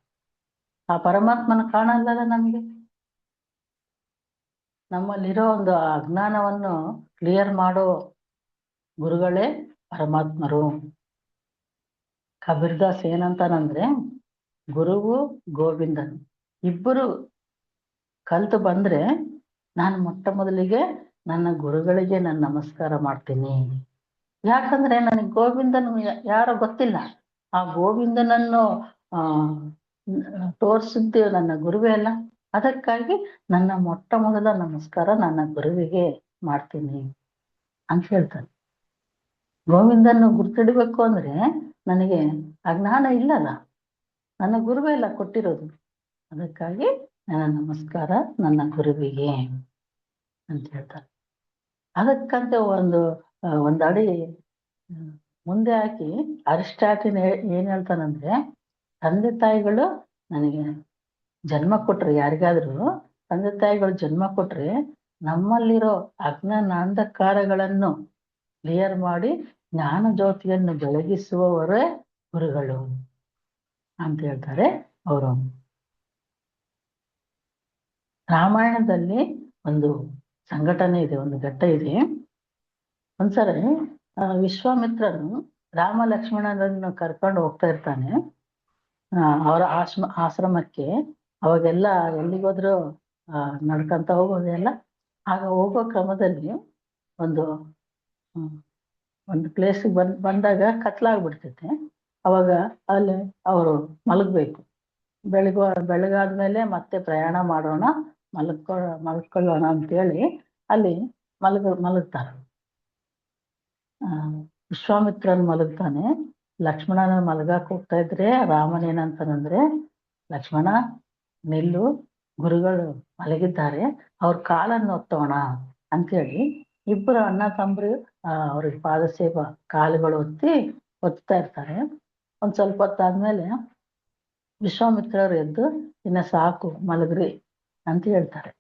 ಆ ಪರಮಾತ್ಮನ ಕಾಣಲ್ಲದ ನಮಗೆ. ನಮ್ಮಲ್ಲಿರೋ ಒಂದು ಅಜ್ಞಾನವನ್ನು ಕ್ಲಿಯರ್ ಮಾಡೋ ಗುರುಗಳೇ ಪರಮಾತ್ಮರು. ಕಬೀರ್ದಾಸ್ ಏನಂತಾನಂದ್ರೆ, ಗುರುವು ಗೋವಿಂದನು ಇಬ್ಬರು ಕಲ್ತು ಬಂದ್ರೆ ನಾನು ಮೊಟ್ಟ ಮೊದಲಿಗೆ ನನ್ನ ಗುರುಗಳಿಗೆ ನಾನು ನಮಸ್ಕಾರ ಮಾಡ್ತೀನಿ. ಯಾಕಂದ್ರೆ ನನಗೆ ಗೋವಿಂದನು ಯಾರೋ ಗೊತ್ತಿಲ್ಲ. ಆ ಗೋವಿಂದನನ್ನು ತೋರಿಸಿದ್ದು ನನ್ನ ಗುರುವೇ ಅಲ್ಲ. ಅದಕ್ಕಾಗಿ ನನ್ನ ಮೊಟ್ಟ ಮೊದಲ ನಮಸ್ಕಾರ ನನ್ನ ಗುರುವಿಗೆ ಮಾಡ್ತೀನಿ ಅಂತ ಹೇಳ್ತಾನೆ. ಗೋವಿಂದನ್ನು ಗುರ್ತಿಡ್ಬೇಕು ಅಂದ್ರೆ ನನಗೆ ಅಜ್ಞಾನ ಇಲ್ಲಲ್ಲ, ನನ್ನ ಗುರುವೇ ಎಲ್ಲ ಕೊಟ್ಟಿರೋದು. ಅದಕ್ಕಾಗಿ ನನ್ನ ನಮಸ್ಕಾರ ನನ್ನ ಗುರುವಿಗೆ ಅಂತ ಹೇಳ್ತಾರೆ. ಅದಕ್ಕಂತ ಒಂದು ಅಡಿ ಮುಂದೆ ಹಾಕಿ ಅರಿಸ್ಟಾಟಿಲ್ ಏನ್ ಹೇಳ್ತಾನಂದ್ರೆ, ತಂದೆ ತಾಯಿಗಳು ನನಗೆ ಜನ್ಮ ಕೊಟ್ರೆ, ಯಾರಿಗಾದ್ರೂ ತಂದೆ ತಾಯಿಗಳು ಜನ್ಮ ಕೊಟ್ರೆ ನಮ್ಮಲ್ಲಿರೋ ಅಜ್ಞಾನ ಅಂಧಕಾರಗಳನ್ನು ಕ್ಲಿಯರ್ ಮಾಡಿ ಜ್ಞಾನ ಜ್ಯೋತಿಯನ್ನು ಬೆಳಗಿಸುವವರೇ ಗುರುಗಳು ಅಂತ ಹೇಳ್ತಾರೆ ಅವರು. ರಾಮಾಯಣದಲ್ಲಿ ಒಂದು ಸಂಘಟನೆ ಇದೆ, ಒಂದು ಘಟ್ಟ ಇದೆ. ಒಂದ್ಸರಿ ವಿಶ್ವಾಮಿತ್ರನು ರಾಮ ಲಕ್ಷ್ಮಣರನ್ನು ಕರ್ಕೊಂಡು ಹೋಗ್ತಾ ಇರ್ತಾನೆ ಅವರ ಆಶ್ರಮಕ್ಕೆ. ಅವಾಗೆಲ್ಲ ಎಲ್ಲಿಗೋದ್ರು ನಡ್ಕೊಂತ ಹೋಗೋದೆಲ್ಲ. ಆಗ ಹೋಗೋ ಕ್ರಮದಲ್ಲಿ ಒಂದು ಒಂದು ಪ್ಲೇಸಿಗೆ ಬಂದಾಗ ಕತ್ಲಾಗ್ಬಿಡ್ತೈತೆ. ಅವಾಗ ಅಲ್ಲಿ ಅವರು ಮಲಗಬೇಕು. ಬೆಳಗಾದ್ಮೇಲೆ ಮತ್ತೆ ಪ್ರಯಾಣ ಮಾಡೋಣ, ಮಲ್ಕೊಳ್ಳೋಣ ಅಂತೇಳಿ ಅಲ್ಲಿ ಮಲಗ್ತಾರೆ. ವಿಶ್ವಾಮಿತ್ರನ್ ಮಲಗ್ತಾನೆ. ಲಕ್ಷ್ಮಣನ ಮಲಗಕ್ಕೆ ಹೋಗ್ತಾ ಇದ್ರೆ ರಾಮನೇನಂತಾನಂದ್ರೆ, ಲಕ್ಷ್ಮಣ ನಿಲ್ಲು, ಗುರುಗಳು ಮಲಗಿದ್ದಾರೆ, ಅವ್ರ ಕಾಲನ್ನು ಒತ್ತೋಣ ಅಂತೇಳಿ ಇಬ್ಬರು ಅಣ್ಣ ತಮ್ಮರು ಅವ್ರಿಗೆ ಪಾದಸೇವ ಕಾಲುಗಳು ಒತ್ತಾ ಇರ್ತಾರೆ. ಒಂದ್ ಸ್ವಲ್ಪ ಹೊತ್ತಾದ್ಮೇಲೆ ವಿಶ್ವಾಮಿತ್ರವ್ರು ಎದ್ದು ಇನ್ನ ಸಾಕು ಮಲಗ್ರಿ ಅಂತ ಹೇಳ್ತಾರೆ.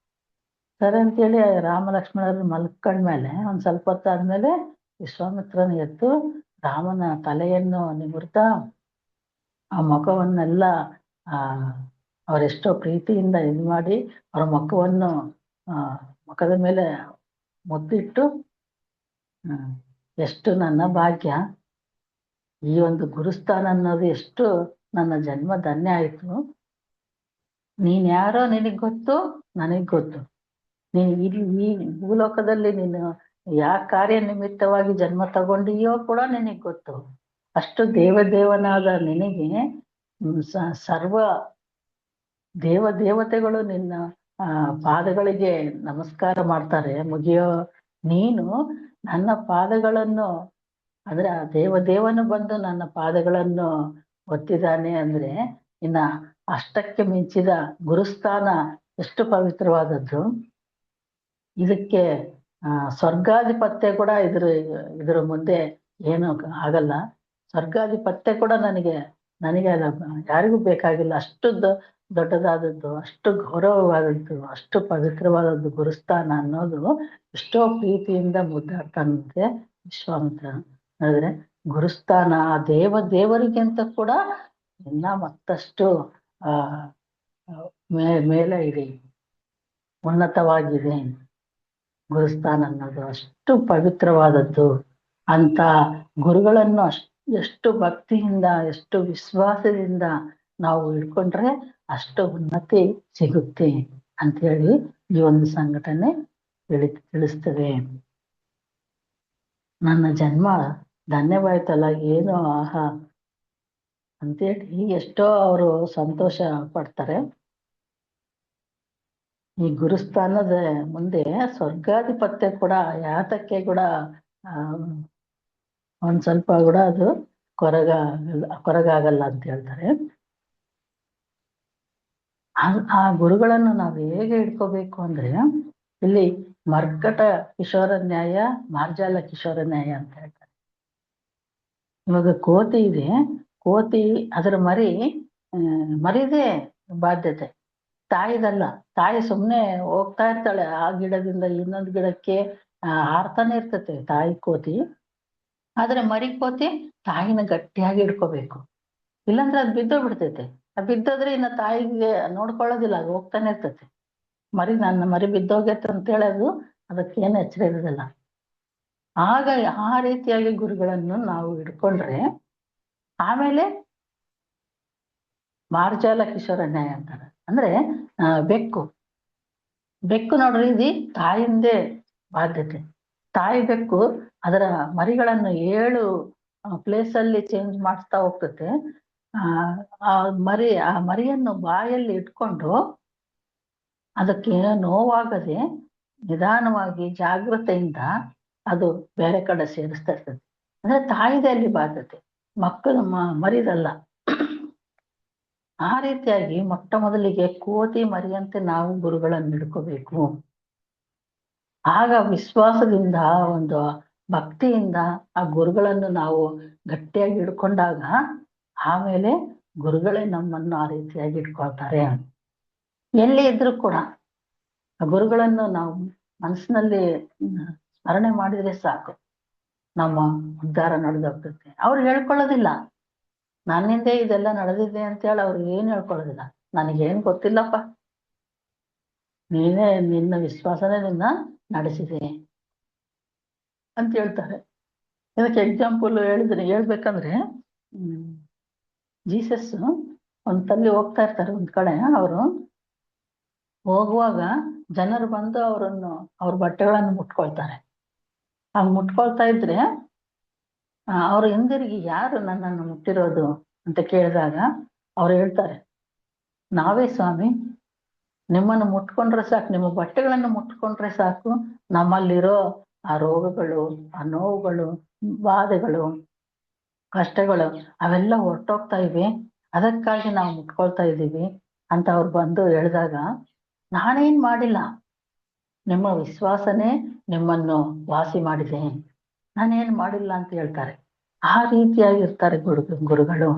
ಸರಿ ಅಂತೇಳಿ ರಾಮ ಲಕ್ಷ್ಮಣರು ಮಲ್ಕೊಂಡ್ಮೇಲೆ ಒಂದ್ ಸ್ವಲ್ಪ ಹೊತ್ತಾದ್ಮೇಲೆ ವಿಶ್ವಾಮಿತ್ರನ ಎದ್ದು ರಾಮನ ತಲೆಯನ್ನು ನಿವೃತ್ತ ಆ ಮುಖವನ್ನೆಲ್ಲ ಅವರೆಷ್ಟೋ ಪ್ರೀತಿಯಿಂದ ಇದು ಮಾಡಿ ಅವ್ರ ಮುಖದ ಮೇಲೆ ಮುದ್ದಿಟ್ಟು, ಎಷ್ಟು ನನ್ನ ಭಾಗ್ಯ, ಈ ಒಂದು ಗುರುಸ್ಥಾನ ಅನ್ನೋದು ಎಷ್ಟು ನನ್ನ ಜನ್ಮ ಧನ್ಯ ಆಯ್ತು. ನೀನ್ ಯಾರೋ ನಿನಗ್ ಗೊತ್ತು, ನನಗ್ ಗೊತ್ತು. ನೀನ್ ಈ ಭೂಲೋಕದಲ್ಲಿ ನೀನು ಯಾವ ಕಾರ್ಯ ನಿಮಿತ್ತವಾಗಿ ಜನ್ಮ ತಗೊಂಡಿಯೋ ಕೂಡ ನಿನಗ್ ಗೊತ್ತು. ಅಷ್ಟು ದೇವನಾದ ನಿನಗೆ ಸರ್ವ ದೇವತೆಗಳು ನಿನ್ನ ಪಾದಗಳಿಗೆ ನಮಸ್ಕಾರ ಮಾಡ್ತಾರೆ, ಮುಗಿಯೋ ನೀನು ನನ್ನ ಪಾದಗಳನ್ನು ಅಂದ್ರೆ ಆ ದೇವನು ಬಂದು ನನ್ನ ಪಾದಗಳನ್ನು ಒತ್ತಿದ್ದಾನೆ ಅಂದ್ರೆ ಇನ್ನ ಅಷ್ಟಕ್ಕೆ ಮಿಂಚಿದ ಗುರುಸ್ಥಾನ ಎಷ್ಟು ಪವಿತ್ರವಾದದ್ದು. ಇದಕ್ಕೆ ಸ್ವರ್ಗಾಧಿಪತ್ಯ ಕೂಡ ಇದ್ರ ಮುಂದೆ ಏನು ಆಗಲ್ಲ. ಸ್ವರ್ಗಾಧಿಪತ್ಯ ಕೂಡ ನನಗೆ ಯಾರಿಗೂ ಬೇಕಾಗಿಲ್ಲ. ಅಷ್ಟು ದೊಡ್ಡದಾದದ್ದು, ಅಷ್ಟು ಗೌರವವಾದದ್ದು, ಅಷ್ಟು ಪವಿತ್ರವಾದದ್ದು ಗುರುಸ್ಥಾನ ಅನ್ನೋದು ಎಷ್ಟೋ ಪ್ರೀತಿಯಿಂದ ಮುದ್ದಾಡ್ತಾನಂತೆ ವಿಶ್ವಾಮಿತ್ರ. ಅಂದ್ರೆ ಗುರುಸ್ಥಾನ ಆ ದೇವರಿಗಿಂತ ಕೂಡ ಇನ್ನ ಮತ್ತಷ್ಟು ಮೇಲೆ ಇದೆ, ಉನ್ನತವಾಗಿದೆ ಗುರುಸ್ಥಾನ ಅನ್ನೋದು. ಅಷ್ಟು ಪವಿತ್ರವಾದದ್ದು. ಅಂತ ಗುರುಗಳನ್ನು ಎಷ್ಟು ಭಕ್ತಿಯಿಂದ, ಎಷ್ಟು ವಿಶ್ವಾಸದಿಂದ ನಾವು ಇಟ್ಕೊಂಡ್ರೆ ಅಷ್ಟು ಉನ್ನತಿ ಸಿಗುತ್ತೆ ಅಂತ ಹೇಳಿ ಈ ಒಂದು ಸಂಘಟನೆ ತಿಳಿಸ್ತದೆ. ನನ್ನ ಜನ್ಮ ಧನ್ಯವಾಯ್ತಲ್ಲ, ಏನು ಆಹಾ ಅಂತೇಳಿ ಎಷ್ಟೋ ಅವರು ಸಂತೋಷ ಪಡ್ತಾರೆ. ಈ ಗುರುಸ್ಥಾನದ ಮುಂದೆ ಸ್ವರ್ಗಾಧಿಪತ್ಯ ಕೂಡ ಯಾತಕ್ಕೆ ಕೂಡ ಒಂದ್ ಸ್ವಲ್ಪ ಕೂಡ ಅದು ಕೊರಗಾಗಲ್ಲ ಅಂತ ಹೇಳ್ತಾರೆ. ಆ ಗುರುಗಳನ್ನು ನಾವು ಹೇಗೆ ಇಟ್ಕೋಬೇಕು ಅಂದ್ರೆ, ಇಲ್ಲಿ ಮರ್ಕಟ ಕಿಶೋರ ನ್ಯಾಯ, ಮಾರ್ಜಾಲ ಕಿಶೋರ ನ್ಯಾಯ ಅಂತ ಹೇಳ್ತಾರೆ. ಇವಾಗ ಕೋತಿ ಇದೆ, ಕೋತಿ ಅದರ ಮರಿದೇ ಬಾಧ್ಯತೆ, ತಾಯಿದಲ್ಲ. ತಾಯಿ ಸುಮ್ನೆ ಹೋಗ್ತಾ ಇರ್ತಾಳೆ, ಆ ಗಿಡದಿಂದ ಇನ್ನೊಂದು ಗಿಡಕ್ಕೆ ಹಾರ್ತಾನೆ ಇರ್ತತೆ ತಾಯಿ ಕೋತಿ. ಆದ್ರೆ ಮರಿ ಕೋತಿ ತಾಯಿನ ಗಟ್ಟಿಯಾಗಿ ಇಟ್ಕೋಬೇಕು, ಇಲ್ಲಾಂದ್ರೆ ಅದು ಬಿದ್ದೋಗ್ಬಿಡ್ತೈತೆ. ಅದು ಬಿದ್ದೋದ್ರೆ ಇನ್ನ ತಾಯಿಗೆ ನೋಡ್ಕೊಳ್ಳೋದಿಲ್ಲ, ಅದು ಹೋಗ್ತಾನೆ ಇರ್ತತೆ. ನನ್ನ ಮರಿ ಬಿದ್ದೋಗೈತೆ ಅಂತೇಳಿ ಅದಕ್ಕೇನು ಎಚ್ಚರ ಇರೋದಿಲ್ಲ. ಆಗ ಆ ರೀತಿಯಾಗಿ ಗುರುಗಳನ್ನು ನಾವು ಇಟ್ಕೊಂಡ್ರೆ ಆಮೇಲೆ ಮಾರ್ಜಾಲ ಕಿಶೋರ ನ್ಯಾಯ ಅಂತಾರೆ. ಅಂದ್ರೆ ಬೆಕ್ಕು ನೋಡ್ರಿ, ಇದು ತಾಯಿಂದೇ ಬಾಧ್ಯತೆ. ತಾಯಿ ಬೆಕ್ಕು ಅದರ ಮರಿಗಳನ್ನು 7 ಪ್ಲೇಸಲ್ಲಿ ಚೇಂಜ್ ಮಾಡಿಸ್ತಾ ಹೋಗ್ತತೆ. ಆ ಮರಿಯನ್ನು ಬಾಯಲ್ಲಿ ಇಟ್ಕೊಂಡು ಅದಕ್ಕೆ ನೋವಾಗದೆ ನಿಧಾನವಾಗಿ ಜಾಗೃತೆಯಿಂದ ಅದು ಬೇರೆ ಕಡೆ ಸೇರಿಸ್ತಾ ಇರ್ತದೆ. ಅಂದ್ರೆ ತಾಯಿದೆ ಅಲ್ಲಿ ಬಾಧ್ಯತೆ, ಮಕ್ಕಳು ಮರಿದಲ್ಲ. ಆ ರೀತಿಯಾಗಿ ಮೊಟ್ಟ ಮೊದಲಿಗೆ ಕೋತಿ ಮರಿಯಂತೆ ನಾವು ಗುರುಗಳನ್ನು ಹಿಡ್ಕೋಬೇಕು. ಆಗ ವಿಶ್ವಾಸದಿಂದ, ಒಂದು ಭಕ್ತಿಯಿಂದ ಆ ಗುರುಗಳನ್ನು ನಾವು ಗಟ್ಟಿಯಾಗಿ ಹಿಡ್ಕೊಂಡಾಗ ಆಮೇಲೆ ಗುರುಗಳೇ ನಮ್ಮನ್ನು ಆ ರೀತಿಯಾಗಿ ಇಟ್ಕೊಳ್ತಾರೆ. ಎಲ್ಲಿ ಇದ್ರು ಕೂಡ ಆ ಗುರುಗಳನ್ನು ನಾವು ಮನಸ್ಸಿನಲ್ಲಿ ಸ್ಮರಣೆ ಮಾಡಿದ್ರೆ ಸಾಕು, ನಮ್ಮ ಉದ್ಧಾರ ನಡೆದೋಗ್ತದೆ. ಅವ್ರು ಹೇಳ್ಕೊಳ್ಳೋದಿಲ್ಲ ನನ್ನಿಂದ ಇದೆಲ್ಲ ನಡೆದಿದೆ ಅಂತೇಳಿ ಅವ್ರು ಏನು ಹೇಳ್ಕೊಳ್ಳೋದಿಲ್ಲ. ನನಗೇನು ಗೊತ್ತಿಲ್ಲಪ್ಪ, ನಿನ್ನ ವಿಶ್ವಾಸನೇ ನಿನ್ನ ನಡೆಸಿದೆ ಅಂತ ಹೇಳ್ತಾರೆ. ಇದಕ್ಕೆ ಎಕ್ಸಾಂಪಲ್ ಹೇಳ್ಬೇಕಂದ್ರೆ ಜೀಸಸ್ ಒಂದ್ ತಲ್ಲಿ ಹೋಗ್ತಾ ಇರ್ತಾರೆ ಒಂದ್ ಕಡೆ. ಅವರು ಹೋಗುವಾಗ ಜನರು ಬಂದು ಅವ್ರ ಬಟ್ಟೆಗಳನ್ನು ಮುಟ್ಕೊಳ್ತಾರೆ. ಹಂಗ್ ಮುಟ್ಕೊಳ್ತಾ ಇದ್ರೆ ಅವ್ರು ಹಿಂದಿರುಗಿ ಯಾರು ನನ್ನನ್ನು ಮುಟ್ಟಿರೋದು ಅಂತ ಕೇಳಿದಾಗ ಅವ್ರು ಹೇಳ್ತಾರೆ, ನಾವೇ ಸ್ವಾಮಿ, ನಿಮ್ಮನ್ನು ಮುಟ್ಕೊಂಡ್ರೆ ಸಾಕು, ನಿಮ್ಮ ಬಟ್ಟೆಗಳನ್ನು ಮುಟ್ಕೊಂಡ್ರೆ ಸಾಕು, ನಮ್ಮಲ್ಲಿರೋ ಆ ರೋಗಗಳು, ಆ ನೋವುಗಳು, ಬಾಧೆಗಳು, ಕಷ್ಟಗಳು ಅವೆಲ್ಲ ಹೊರಟೋಗ್ತಾ ಇವೆ, ಅದಕ್ಕಾಗಿ ನಾವು ಮುಟ್ಕೊಳ್ತಾ ಇದ್ದೀವಿ ಅಂತ ಅವ್ರು ಬಂದು ಹೇಳಿದಾಗ, ನಾನೇನ್ ಮಾಡಿಲ್ಲ, ನಿಮ್ಮ ವಿಶ್ವಾಸನೇ ನಿಮ್ಮನ್ನು ವಾಸಿ ಮಾಡಿದೆ, ನಾನೇನ್ ಮಾಡಿಲ್ಲ ಅಂತ ಹೇಳ್ತಾರೆ. ಆ ರೀತಿಯಾಗಿರ್ತಾರೆ ಗುರುಗಳು.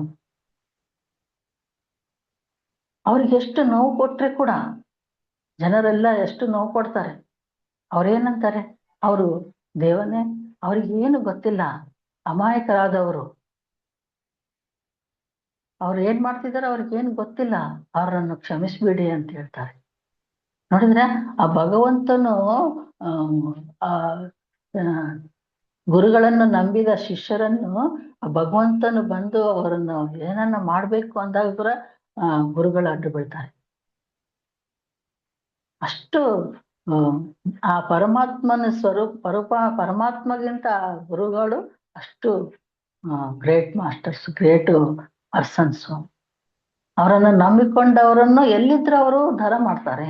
ಅವ್ರಿಗೆ ಎಷ್ಟು ನೋವು ಕೊಟ್ರೆ ಕೂಡ, ಜನರೆಲ್ಲ ಎಷ್ಟು ನೋವು ಕೊಡ್ತಾರೆ, ಅವ್ರೇನಂತಾರೆ, ಅವರು ದೇವನೇ, ಅವ್ರಿಗೇನು ಗೊತ್ತಿಲ್ಲ, ಅಮಾಯಕರಾದವರು, ಅವ್ರು ಏನ್ ಮಾಡ್ತಿದಾರೆ ಅವ್ರಿಗೇನು ಗೊತ್ತಿಲ್ಲ, ಅವ್ರನ್ನು ಕ್ಷಮಿಸ್ಬಿಡಿ ಅಂತ ಹೇಳ್ತಾರೆ. ನೋಡಿದ್ರೆ ಆ ಭಗವಂತನು ಆ ಗುರುಗಳನ್ನು ನಂಬಿದ ಶಿಷ್ಯರನ್ನು ಆ ಭಗವಂತನು ಬಂದು ಅವರನ್ನು ಏನನ್ನ ಮಾಡ್ಬೇಕು ಅಂದಾಗ ಕೂಡ ಗುರುಗಳು ಅಡ್ಡು ಬೀಳ್ತಾರೆ. ಅಷ್ಟು ಆ ಪರಮಾತ್ಮನ ಪರಮಾತ್ಮಗಿಂತ ಗುರುಗಳು ಅಷ್ಟು ಗ್ರೇಟ್ ಮಾಸ್ಟರ್ಸ್, ಗ್ರೇಟ್ ಪರ್ಸನ್ಸ್. ಅವರನ್ನು ನಂಬಿಕೊಂಡವರನ್ನು ಎಲ್ಲಿದ್ರು ಅವರು ಧರ ಮಾಡ್ತಾರೆ,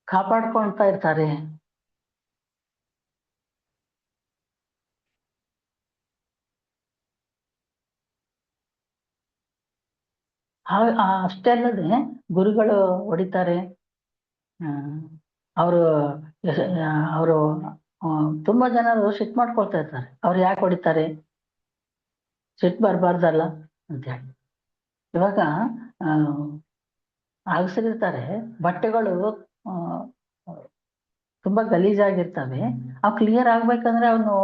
ಕಾಪಾಡ್ಕೊಳ್ತಾ ಇರ್ತಾರೆ. ಅಷ್ಟೇ ಅಲ್ಲದೆ ಗುರುಗಳು ಹೊಡಿತಾರೆ, ಅವರು ತುಂಬಾ ಜನರು ಸಿಟ್ಟು ಮಾಡ್ಕೊಳ್ತಾ ಇರ್ತಾರೆ, ಅವ್ರು ಯಾಕೆ ಹೊಡಿತಾರೆ, ಸಿಟ್ಟು ಬರಬಾರ್ದಲ್ಲ ಅಂತ ಹೇಳಿ. ಇವಾಗ ಆಗಸರಿರ್ತಾರೆ, ಬಟ್ಟೆಗಳು ತುಂಬಾ ಗಲೀಜಾಗಿರ್ತವೆ, ಅವು ಕ್ಲಿಯರ್ ಆಗ್ಬೇಕಂದ್ರೆ ಅವನು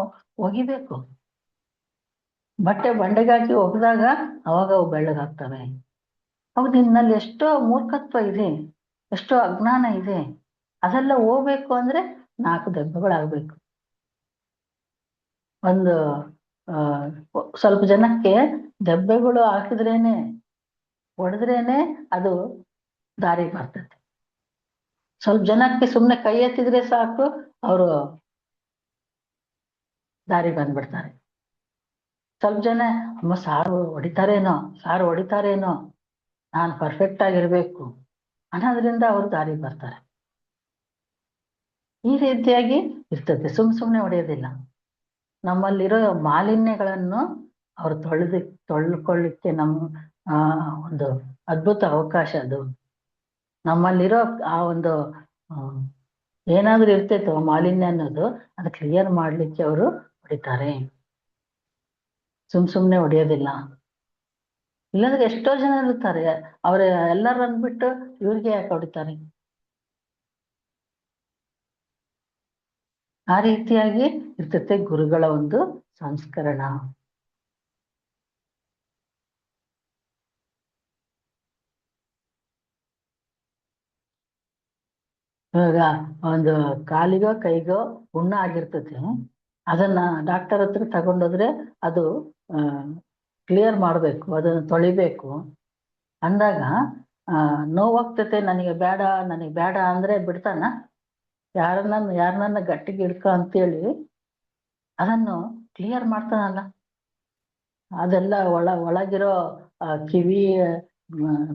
ಒಗಿಬೇಕು. ಬಟ್ಟೆ ಬಂಡೆಗಾಕಿ ಒಗೆದಾಗ ಅವಾಗ ಅವು ಬೆಳ್ಳಗಾಗ್ತವೆ. ಅವು ನಿನ್ನಲ್ಲಿ ಎಷ್ಟೋ ಮೂರ್ಖತ್ವ ಇದೆ, ಎಷ್ಟೋ ಅಜ್ಞಾನ ಇದೆ, ಅದೆಲ್ಲ ಹೋಗ್ಬೇಕು ಅಂದ್ರೆ 4 ದೆಬ್ಬೆಗಳಾಗ್ಬೇಕು. ಒಂದು ಸ್ವಲ್ಪ ಜನಕ್ಕೆ ದೆಬ್ಬೆಗಳು ಹಾಕಿದ್ರೇನೆ, ಹೊಡೆದ್ರೇನೆ ಅದು ದಾರಿ ಬರ್ತದೆ. ಸ್ವಲ್ಪ ಜನಕ್ಕೆ ಸುಮ್ಮನೆ ಕೈ ಎತ್ತಿದ್ರೆ ಸಾಕು, ಅವರು ದಾರಿ ಬಂದ್ಬಿಡ್ತಾರೆ. ಸ್ವಲ್ಪ ಜನ ಅಮ್ಮ ಸಾರು ಹೊಡಿತಾರೇನೋ, ನಾನು ಪರ್ಫೆಕ್ಟ್ ಆಗಿರ್ಬೇಕು ಅನ್ನೋದ್ರಿಂದ ಅವ್ರು ದಾರಿ ಬರ್ತಾರೆ. ಈ ರೀತಿಯಾಗಿ ಇರ್ತದೆ, ಸುಮ್ಮನೆ ಹೊಡೆಯೋದಿಲ್ಲ. ನಮ್ಮಲ್ಲಿರೋ ಮಾಲಿನ್ಯಗಳನ್ನು ಅವ್ರು ತೊಳ್ಕೊಳ್ಳಿಕ್ಕೆ ನಮ್ಮ ಒಂದು ಅದ್ಭುತ ಅವಕಾಶ ಅದು. ನಮ್ಮಲ್ಲಿರೋ ಆ ಒಂದು ಏನಾದ್ರೂ ಇರ್ತೈತೋ ಮಾಲಿನ್ಯ ಅನ್ನೋದು, ಅದು ಕ್ಲಿಯರ್ ಮಾಡ್ಲಿಕ್ಕೆ ಅವರು ಹೊಡಿತಾರೆ, ಸುಮ್ಮನೆ ಹೊಡೆಯೋದಿಲ್ಲ. ಇಲ್ಲಾಂದ್ರೆ ಎಷ್ಟೋ ಜನ ಇರ್ತಾರೆ, ಅವ್ರ ಎಲ್ಲರೂ ಅಂದ್ಬಿಟ್ಟು ಇವ್ರಿಗೆ ಯಾಕೆ ಹೊಡಿತಾರೆ. ಆ ರೀತಿಯಾಗಿ ಇರ್ತೈತೆ ಗುರುಗಳ ಒಂದು ಸಂಸ್ಕರಣ. ಇವಾಗ ಒಂದು ಕಾಲಿಗೋ ಕೈಗೋ ಹುಣ್ಣ ಆಗಿರ್ತೈತೆ, ಅದನ್ನ ಡಾಕ್ಟರ್ ಹತ್ರ ತಗೊಂಡೋದ್ರೆ ಅದು ಕ್ಲಿಯರ್ ಮಾಡ್ಬೇಕು, ಅದನ್ನ ತೊಳಿಬೇಕು ಅಂದಾಗ ನೋವಾಗ್ತೈತೆ, ನನಗೆ ಬೇಡ ಅಂದ್ರೆ ಬಿಡ್ತಾನ? ಯಾರನ್ನ ಗಟ್ಟಿಗೆ ಹಿಡ್ಕ ಅಂತೇಳಿ ಅದನ್ನು ಕ್ಲಿಯರ್ ಮಾಡ್ತಾನಲ್ಲ. ಅದೆಲ್ಲ ಒಳಗಿರೋ ಕಿವಿ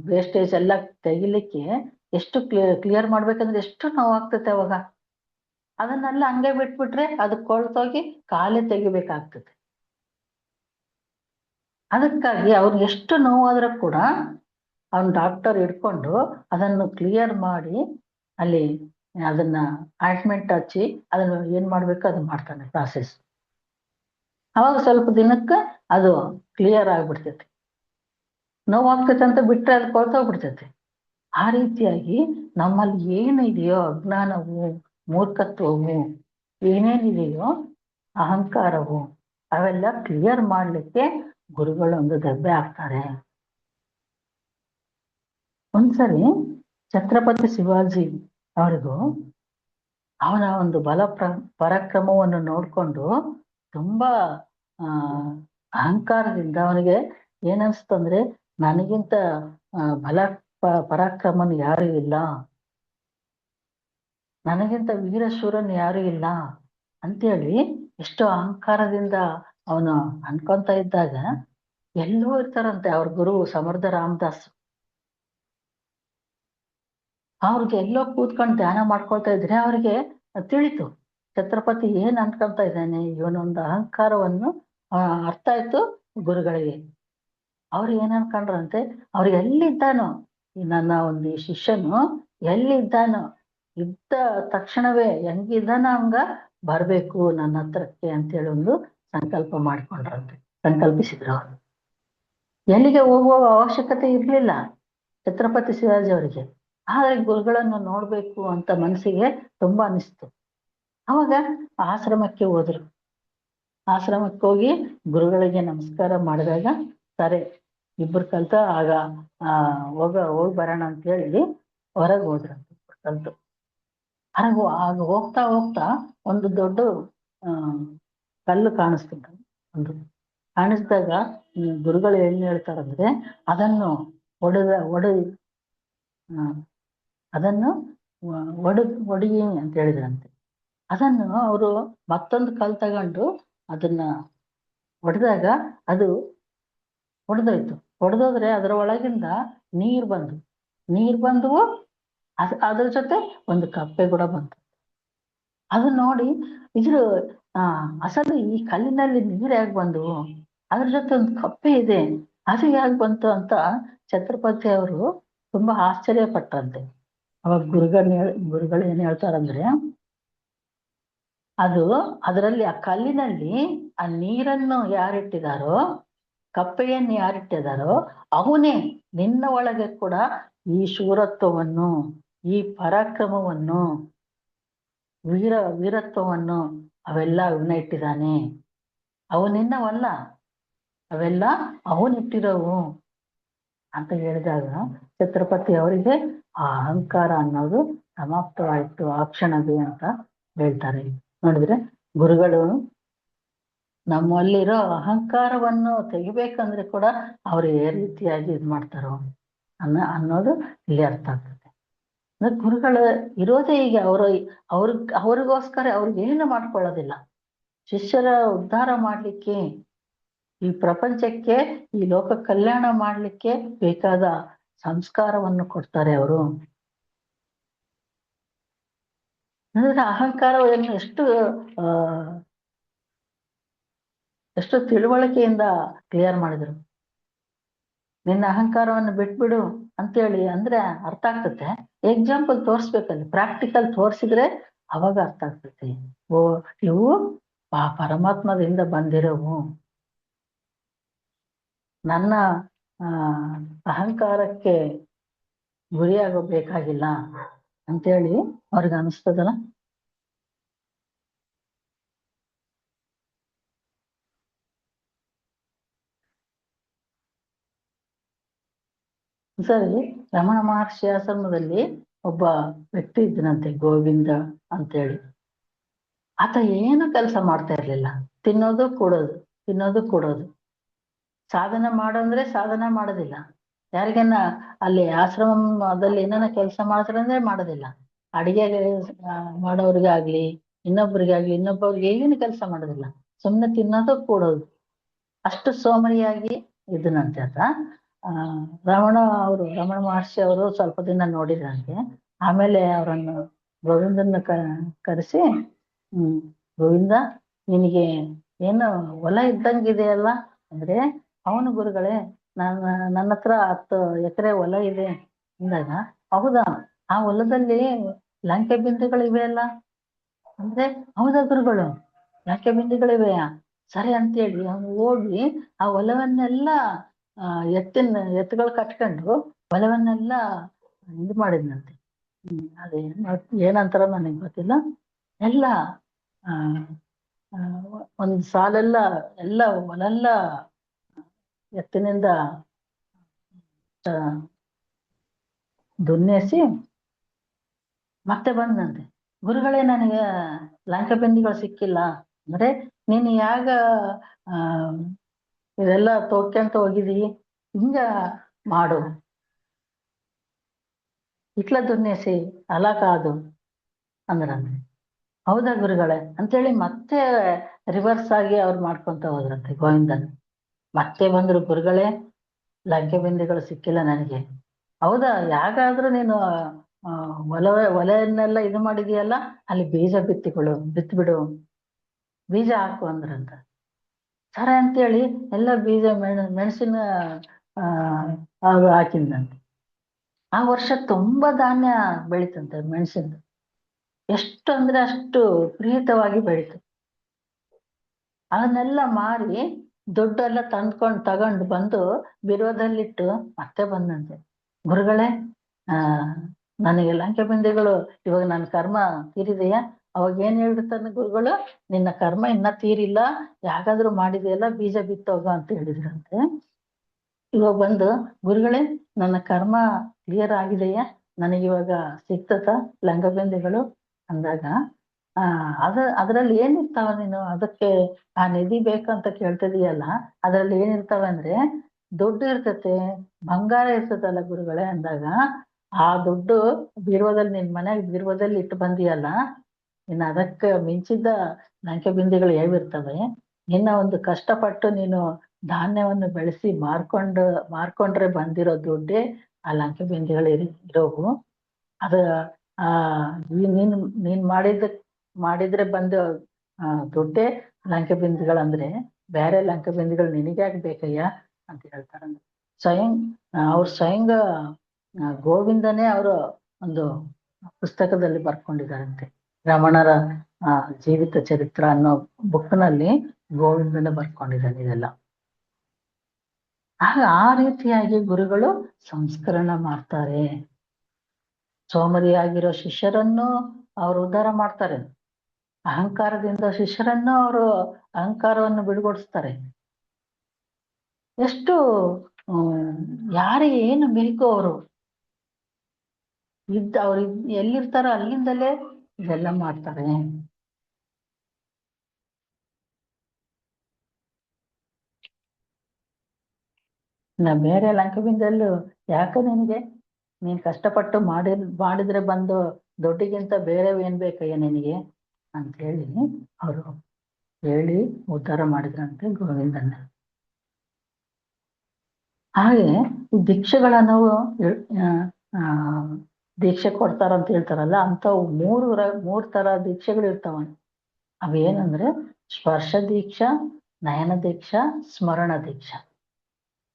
ವೇಸ್ಟೇಜ್ ಎಲ್ಲ ತೆಗಿಲಿಕ್ಕೆ ಎಷ್ಟು ಕ್ಲಿಯರ್ ಮಾಡ್ಬೇಕಂದ್ರೆ ಎಷ್ಟು ನೋವಾಗ್ತೈತೆ ಅವಾಗ. ಅದನ್ನೆಲ್ಲ ಹಂಗೆ ಬಿಟ್ಬಿಟ್ರೆ ಅದು ಕೊಳ್ತೋಗಿ ಕಾಲೇ ತೆಗಿಬೇಕಾಗ್ತದೆ. ಅದಕ್ಕಾಗಿ ಅವ್ರಿಗೆ ಎಷ್ಟು ನೋವಾದ್ರೂ ಕೂಡ ಅವ್ನ ಡಾಕ್ಟರ್ ಹಿಡ್ಕೊಂಡು ಅದನ್ನು ಕ್ಲಿಯರ್ ಮಾಡಿ ಅಲ್ಲಿ ಅದನ್ನ ಆಯಿಂಟ್ಮೆಂಟ್ ಹಚ್ಚಿ ಅದನ್ನು ಏನ್ ಮಾಡ್ಬೇಕು ಅದು ಮಾಡ್ತಾನೆ ಪ್ರಾಸೆಸ್. ಅವಾಗ ಸ್ವಲ್ಪ ದಿನಕ್ಕೆ ಅದು ಕ್ಲಿಯರ್ ಆಗ್ಬಿಡ್ತೈತಿ. ನೋವಾಗ್ತೈತೆ ಅಂತ ಬಿಟ್ರೆ ಅದು ಕೊಳ್ತೋಗ್ಬಿಡ್ತೈತಿ. ಆ ರೀತಿಯಾಗಿ ನಮ್ಮಲ್ಲಿ ಏನಿದೆಯೋ ಅಜ್ಞಾನವು, ಮೂರ್ಖತ್ವವು, ಏನೇನಿದೆಯೋ ಅಹಂಕಾರವು, ಅವೆಲ್ಲ ಕ್ಲಿಯರ್ ಮಾಡ್ಲಿಕ್ಕೆ ಗುರುಗಳೊಂದು ದೆಬ್ಬೆ ಹಾಕ್ತಾರೆ. ಒಂದ್ಸರಿ ಛತ್ರಪತಿ ಶಿವಾಜಿ ಅವರಿಗೂ ಅವನ ಒಂದು ಪರಾಕ್ರಮವನ್ನು ನೋಡ್ಕೊಂಡು ತುಂಬಾ ಅಹಂಕಾರದಿಂದ ಅವನಿಗೆ ಏನನ್ಸ್ತಂದ್ರೆ, ನನಗಿಂತ ಪರಾಕ್ರಮನ್ ಯಾರು ಇಲ್ಲ, ನನಗಿಂತ ವೀರಶೂರನ್ ಯಾರು ಇಲ್ಲ ಅಂತೇಳಿ ಎಷ್ಟು ಅಹಂಕಾರದಿಂದ ಅವನು ಅನ್ಕೊಂತ ಇದ್ದಾಗ ಎಲ್ಲೋ ಇರ್ತಾರಂತೆ ಅವ್ರ ಗುರು ಸಮರ್ಥ ರಾಮದಾಸ್. ಅವ್ರಿಗೆ ಎಲ್ಲೋ ಕೂತ್ಕೊಂಡು ಧ್ಯಾನ ಮಾಡ್ಕೊಳ್ತಾ ಇದ್ರೆ ಅವ್ರಿಗೆ ತಿಳಿತು ಛತ್ರಪತಿ ಏನ್ ಅನ್ಕೊಂತ ಇದ್ದಾನೆ, ಇವನೊಂದು ಅಹಂಕಾರವನ್ನು ಅರ್ಥ ಆಯ್ತು ಗುರುಗಳಿಗೆ. ಅವ್ರು ಏನ್ ಅನ್ಕೊಂಡ್ರಂತೆ, ಅವ್ರು ಎಲ್ಲಿದ್ದಾನೋ ನನ್ನ ಒಂದು ಶಿಷ್ಯನು ಎಲ್ಲಿದ್ದಾನೋ ಇದ್ದ ತಕ್ಷಣವೇ ಹೆಂಗಿದ್ದಾನ ಹಂಗ ಬರ್ಬೇಕು ನನ್ನ ಹತ್ರಕ್ಕೆ ಅಂತೇಳಿ ಒಂದು ಸಂಕಲ್ಪ ಮಾಡ್ಕೊಂಡ್ರಂತೆ, ಸಂಕಲ್ಪಿಸಿದ್ರು. ಅವರು ಎಲ್ಲಿಗೆ ಹೋಗುವ ಅವಶ್ಯಕತೆ ಇರ್ಲಿಲ್ಲ ಛತ್ರಪತಿ ಶಿವಾಜಿ ಅವರಿಗೆ, ಆದ್ರೆ ಗುರುಗಳನ್ನು ನೋಡ್ಬೇಕು ಅಂತ ಮನಸ್ಸಿಗೆ ತುಂಬಾ ಅನಿಸ್ತು. ಅವಾಗ ಆಶ್ರಮಕ್ಕೆ ಹೋದ್ರು. ಆಶ್ರಮಕ್ಕೆ ಹೋಗಿ ಗುರುಗಳಿಗೆ ನಮಸ್ಕಾರ ಮಾಡಿದಾಗ ಸರಿ ಇಬ್ಬರು ಕಲ್ತ ಆಗ ಹೋಗಿ ಬರೋಣ ಅಂತ ಹೇಳಿ ಹೊರಗೆ ಹೋದ್ರಂತೆ. ಕಲ್ತು ಆಗ ಹೋಗ್ತಾ ಹೋಗ್ತಾ ಒಂದು ದೊಡ್ಡ ಕಲ್ಲು ಕಾಣಿಸ್ತಿದ್ದ. ಒಂದು ಕಾಣಿಸಿದಾಗ ಗುರುಗಳು ಏನ್ ಹೇಳ್ತಾರಂದ್ರೆ ಅದನ್ನು ಅದನ್ನು ಒಡಿ ಅಂತ ಹೇಳಿದ್ರಂತೆ. ಅದನ್ನು ಅವರು ಮತ್ತೊಂದು ಕಲ್ ತಗೊಂಡು ಅದನ್ನ ಹೊಡೆದಾಗ ಅದು ಹೊಡೆದೋಯ್ತು. ಹೊಡೆದೋದ್ರೆ ಅದರ ಒಳಗಿಂದ ನೀರ್ ಬಂದು ಅದ್ರ ಜೊತೆ ಒಂದು ಕಪ್ಪೆ ಕೂಡ ಬಂತು. ಅದು ನೋಡಿ ಇದ್ರ ಅಸಲು ಈ ಕಲ್ಲಿನಲ್ಲಿ ನೀರ್ ಯಾಕೆ ಬಂದವು, ಅದ್ರ ಜೊತೆ ಒಂದು ಕಪ್ಪೆ ಇದೆ, ಅದು ಯಾಕೆ ಬಂತು ಅಂತ ಛತ್ರಪತಿ ಅವರು ತುಂಬಾ ಆಶ್ಚರ್ಯ ಪಟ್ರಂತೆ. ಅವಾಗ ಗುರುಗಳು ಏನ್ ಹೇಳ್ತಾರಂದ್ರೆ, ಅದರಲ್ಲಿ ಆ ಕಲ್ಲಿನಲ್ಲಿ ಆ ನೀರನ್ನು ಯಾರಿಟ್ಟಿದಾರೋ, ಕಪ್ಪೆಯನ್ನು ಯಾರಿಟ್ಟಿದಾರೋ ಅವನೇ ನಿನ್ನ ಒಳಗೆ ಕೂಡ ಈ ಶೂರತ್ವವನ್ನು, ಈ ಪರಾಕ್ರಮವನ್ನು, ವೀರತ್ವವನ್ನು ಅವೆಲ್ಲ ಅವನ್ನ ಇಟ್ಟಿದ್ದಾನೆ. ಅವು ನಿನ್ನವಲ್ಲ, ಅವೆಲ್ಲ ಅವನಿಟ್ಟಿರೋವು ಅಂತ ಹೇಳಿದಾಗ ಛತ್ರಪತಿ ಅವರಿಗೆ ಆ ಅಹಂಕಾರ ಅನ್ನೋದು ಸಮಾಪ್ತವಾಯಿತು ಆ ಕ್ಷಣವೇ ಅಂತ ಹೇಳ್ತಾರೆ. ನೋಡಿದ್ರೆ ಗುರುಗಳು ನಮ್ಮಲ್ಲಿರೋ ಅಹಂಕಾರವನ್ನು ತೆಗಿಬೇಕಂದ್ರೆ ಕೂಡ ಅವ್ರು ಯಾವ ರೀತಿಯಾಗಿ ಇದು ಮಾಡ್ತಾರೋ ಅನ್ನೋದು ಇಲ್ಲಿ ಅರ್ಥ ಆಗ್ತದೆ. ಅಂದ್ರೆ ಗುರುಗಳು ಇರೋದೇ ಈಗ ಅವ್ರಿಗೋಸ್ಕರ ಅವ್ರಿಗೇನು ಮಾಡ್ಕೊಳ್ಳೋದಿಲ್ಲ. ಶಿಷ್ಯರ ಉದ್ಧಾರ ಮಾಡ್ಲಿಕ್ಕೆ, ಈ ಪ್ರಪಂಚಕ್ಕೆ, ಈ ಲೋಕ ಕಲ್ಯಾಣ ಮಾಡ್ಲಿಕ್ಕೆ ಬೇಕಾದ ಸಂಸ್ಕಾರವನ್ನು ಕೊಡ್ತಾರೆ ಅವರು. ಅಂದ್ರೆ ಅಹಂಕಾರವನ್ನು ಎಷ್ಟು ತಿಳುವಳಿಕೆಯಿಂದ ಕ್ಲಿಯರ್ ಮಾಡಿದ್ರು. ನಿನ್ನ ಅಹಂಕಾರವನ್ನು ಬಿಟ್ಬಿಡು ಅಂತೇಳಿ ಅಂದ್ರೆ ಅರ್ಥ ಆಗ್ತದೆ. ಎಕ್ಸಾಂಪಲ್ ತೋರಿಸ್ಬೇಕಲ್ಲಿ, ಪ್ರಾಕ್ಟಿಕಲ್ ತೋರಿಸಿದ್ರೆ ಅವಾಗ ಅರ್ಥ ಆಗ್ತೈತಿ. ಇವು ಪರಮಾತ್ಮದಿಂದ ಬಂದಿರೋವು, ನನ್ನ ಅಹಂಕಾರಕ್ಕೆ ಗುರಿಯಾಗಬೇಕಾಗಿಲ್ಲ ಅಂತೇಳಿ ಅವ್ರಿಗೆ ಅನಿಸ್ತದಲ್ಲ. ಸರಿ, ರಮಣ ಮಹರ್ಷಿ ಆಶ್ರಮದಲ್ಲಿ ಒಬ್ಬ ವ್ಯಕ್ತಿ ಇದ್ದನಂತೆ, ಗೋವಿಂದ ಅಂತೇಳಿ. ಆತ ಏನು ಕೆಲಸ ಮಾಡ್ತಾ ಇರ್ಲಿಲ್ಲ, ತಿನ್ನೋದು ಕೂಡೋದು. ಸಾಧನೆ ಮಾಡಂದ್ರೆ ಸಾಧನೆ ಮಾಡೋದಿಲ್ಲ. ಯಾರಿಗೇನ ಅಲ್ಲಿ ಆಶ್ರಮದಲ್ಲಿ ಏನಾನ ಕೆಲಸ ಮಾಡ್ತಾರಂದ್ರೆ ಮಾಡೋದಿಲ್ಲ. ಅಡಿಗೆ ಮಾಡೋರ್ಗಾಗ್ಲಿ ಇನ್ನೊಬ್ಬರಿಗೆ ಏನು ಕೆಲಸ ಮಾಡೋದಿಲ್ಲ, ಸುಮ್ಮನೆ ತಿನ್ನೋದು ಕೂಡೋದು. ಅಷ್ಟು ಸೋಮರಿಯಾಗಿ ಇದನಂತೆ ಆತ. ರಮಣ ಮಹರ್ಷಿ ಅವರು ಸ್ವಲ್ಪ ದಿನ ನೋಡಿದ್ರಂತೆ. ಆಮೇಲೆ ಅವರನ್ನು ಗೋವಿಂದನ ಕರೆಸಿ, ಗೋವಿಂದ ನಿನಗೆ ಏನು ಹೊಲ ಇದ್ದಂಗಿದೆಯಲ್ಲ ಅಂದ್ರೆ, ಅವನು ಗುರುಗಳೇ ನನ್ನ ಹತ್ರ 10 ಎಕರೆ ಹೊಲ ಇದೆ ಅಂದಾಗ, ಹೌದಾ ಆ ಹೊಲದಲ್ಲಿ ಲಂಕೆ ಬಿಂದುಗಳಿವೆ ಅಲ್ಲ ಅಂದ್ರೆ, ಹೌದಾ ಗುರುಗಳು ಲಂಕೆ ಬಿಂದುಗಳಿವೆಯಾ, ಸರಿ ಅಂತೇಳಿ ಅವನು ಹೋಗಿ ಆ ಹೊಲವನ್ನೆಲ್ಲ ಎತ್ತುಗಳು ಕಟ್ಕೊಂಡು ಹೊಲವನ್ನೆಲ್ಲ ಇದು ಮಾಡಿದ್ನಂತೆ. ಅದೇ ಏನಂತಾರ ನನಗೆ ಗೊತ್ತಿಲ್ಲ. ಎಲ್ಲ ಒಂದು ಸಾಲೆಲ್ಲ ಹೊಲೆಲ್ಲ ಎತ್ತಿನಿಂದ ದುನ್ನೇಸಿ ಮತ್ತೆ ಬಂದಂತೆ. ಗುರುಗಳೇ ನನಗೆ ಲಂಕಬಿಂದಿಗಳು ಸಿಕ್ಕಿಲ್ಲ ಅಂದ್ರೆ, ನೀನು ಯಾಗ ಇದೆಲ್ಲ ತೋಕ್ಯಂತ ಹೋಗಿದಿ, ಹಿಂಗ ಮಾಡು ಇಟ್ಲ ದುನ್ನೇಸಿ ಅಲ ಕಾದು ಅಂದ್ರಂತೆ. ಹೌದಾ ಗುರುಗಳೇ ಅಂತೇಳಿ ಮತ್ತೆ ರಿವರ್ಸ್ ಆಗಿ ಅವ್ರು ಮಾಡ್ಕೊಂತ ಹೋದ್ರಂತೆ ಗೋವಿಂದನ್. ಮತ್ತೆ ಬಂದ್ರು, ಗುರುಗಳೇ ಲಂಕೆ ಬಿಂದಿಗಳು ಸಿಕ್ಕಿಲ್ಲ ನನಗೆ. ಹೌದಾ, ಯಾಗಾದ್ರೂ ನೀನು ಒಲೆಯನ್ನೆಲ್ಲ ಇದು ಮಾಡಿದೀಯಲ್ಲ, ಅಲ್ಲಿ ಬೀಜ ಬಿತ್ಬಿಡು, ಬೀಜ ಹಾಕು ಅಂದ್ರಂತ. ಸರ ಅಂತೇಳಿ ಎಲ್ಲ ಬೀಜ ಮೆಣಸಿನ ಹಾಕಿದ್ನಂತೆ. ಆ ವರ್ಷ ತುಂಬಾ ಧಾನ್ಯ ಬೆಳೀತಂತೆ ಮೆಣಸಿನ. ಎಷ್ಟು ಅಂದ್ರೆ ಅಷ್ಟು ಪ್ರೀತವಾಗಿ ಬೆಳೀತು. ಅದನ್ನೆಲ್ಲ ಮಾರಿ ದುಡ್ಡೆಲ್ಲ ತಗೊಂಡು ಬಂದು ಬಿರುವದಲ್ಲಿಟ್ಟು ಮತ್ತೆ ಬಂದಂತೆ. ಗುರುಗಳೇ, ನನಗೆ ಲಂಕೆ ಬಿಂದಿಗಳು ಇವಾಗ ನನ್ನ ಕರ್ಮ ತೀರಿದೆಯಾ? ಅವಾಗ ಏನ್ ಹೇಳಿರ್ತಾನೆ ಗುರುಗಳು, ನಿನ್ನ ಕರ್ಮ ಇನ್ನ ತೀರಿಲ್ಲ, ಯಾಕಾದ್ರೂ ಮಾಡಿದೆಯಲ್ಲ, ಬೀಜ ಬಿತ್ತೋಗ ಅಂತ ಹೇಳಿದ್ರಂತೆ. ಇವಾಗ ಬಂದು, ಗುರುಗಳೇ ನನ್ನ ಕರ್ಮ ಕ್ಲಿಯರ್ ಆಗಿದೆಯಾ, ನನಗಿವಾಗ ಸಿಕ್ತತ ಲಂಗಬಿಂದಿಗಳು ಅಂದಾಗ, ಅದ್ರಲ್ಲಿ ಏನಿರ್ತಾವ ನೀನು ಅದಕ್ಕೆ ಆ ನಿಧಿ ಬೇಕಂತ ಕೇಳ್ತಿದೀಯಲ್ಲ, ಅದ್ರಲ್ಲಿ ಏನಿರ್ತಾವ ಅಂದ್ರೆ ದುಡ್ಡು ಇರ್ತತೆ, ಬಂಗಾರ ಇರ್ತದಲ್ಲ ಗುರುಗಳೇ ಅಂದಾಗ, ಆ ದುಡ್ಡು ಬೀರುವದಲ್ಲಿ ನಿನ್ ಮನೆಯಾಗ ಬೀರುವದಲ್ಲಿ ಇಟ್ಟು ಬಂದಿಯಲ್ಲ, ಇನ್ನು ಅದಕ್ಕೆ ಮಿಂಚಿದ್ದ ಲಂಕೆ ಬಿಂದಿಗಳು ಯಾವಿರ್ತವೆ. ನಿನ್ನ ಒಂದು ಕಷ್ಟಪಟ್ಟು ನೀನು ಧಾನ್ಯವನ್ನು ಬೆಳೆಸಿ ಮಾರ್ಕೊಂಡ್ರೆ ಬಂದಿರೋ ದುಡ್ಡೇ ಆ ಲಂಕೆ ಬಿಂದಿಗಳು ಇರೋವು. ಅದ ನೀನ್ ಮಾಡಿದ್ರೆ ಬಂದ ದುಡ್ಡೇ ಲಂಕೆ ಬಿಂದಿಗಳಂದ್ರೆ ಬೇರೆ ಲಂಕೆ ಬಿಂದಿಗಳು ನಿನಗೆ ಆಗ್ಬೇಕಯ್ಯ ಅಂತ ಹೇಳ್ತಾರಂದ್ರೆ. ಸ್ವಯಂ ಗೋವಿಂದನೇ ಅವರು ಒಂದು ಪುಸ್ತಕದಲ್ಲಿ ಬರ್ಕೊಂಡಿದ್ದಾರಂತೆ. ರಮಣರ ಜೀವಿತ ಚರಿತ್ರ ಅನ್ನೋ ಬುಕ್ನಲ್ಲಿ ಗೋವಿಂದನೇ ಬರ್ಕೊಂಡಿದ್ದಾನೆ ಇದೆಲ್ಲ. ಆಗ ಆ ರೀತಿಯಾಗಿ ಗುರುಗಳು ಸಂಸ್ಕರಣ ಮಾಡ್ತಾರೆ. ಸೋಮರಿಯಾಗಿರೋ ಶಿಷ್ಯರನ್ನು ಅವರು ಉದ್ಧಾರ ಮಾಡ್ತಾರೆ. ಅಹಂಕಾರದಿಂದ ಶಿಷ್ಯರನ್ನು ಅವರು ಅಹಂಕಾರವನ್ನು ಬಿಡುಗಡಿಸ್ತಾರೆ. ಎಷ್ಟು ಯಾರಿಗೆ ಏನು ಬೇಕೋ ಅವರು ಅವ್ರು ಎಲ್ಲಿರ್ತಾರೋ ಅಲ್ಲಿಂದಲೇ ಇದೆಲ್ಲ ಮಾಡ್ತಾರೆ. ಬೇರೆ ಲಂಕಬಿಂದಲ್ಲೂ ಯಾಕೆ ನಿನಗೆ, ನೀನ್ ಕಷ್ಟಪಟ್ಟು ಮಾಡಿದ್ರೆ ಬಂದು ದುಡ್ಡಿಗಿಂತ ಬೇರೆ ಏನ್ ಬೇಕಯ್ಯ ನಿನಗೆ ಅಂತ ಹೇಳಿ ಅವರು ಹೇಳಿ ಉದ್ಧಾರ ಮಾಡಿದ್ರಂತೆ ಗೋವಿಂದನ್ನ. ಹಾಗೆ ಈ ದೀಕ್ಷೆಗಳನ್ನ ದೀಕ್ಷೆ ಕೊಡ್ತಾರಂತ ಹೇಳ್ತಾರಲ್ಲ, ಅಂಥವು ಮೂರ್ ತರ ದೀಕ್ಷೆಗಳು ಇರ್ತಾವ. ಅವೇನಂದ್ರೆ ಸ್ಪರ್ಶ ದೀಕ್ಷಾ, ನಯನ ದೀಕ್ಷಾ, ಸ್ಮರಣ ದೀಕ್ಷಾ.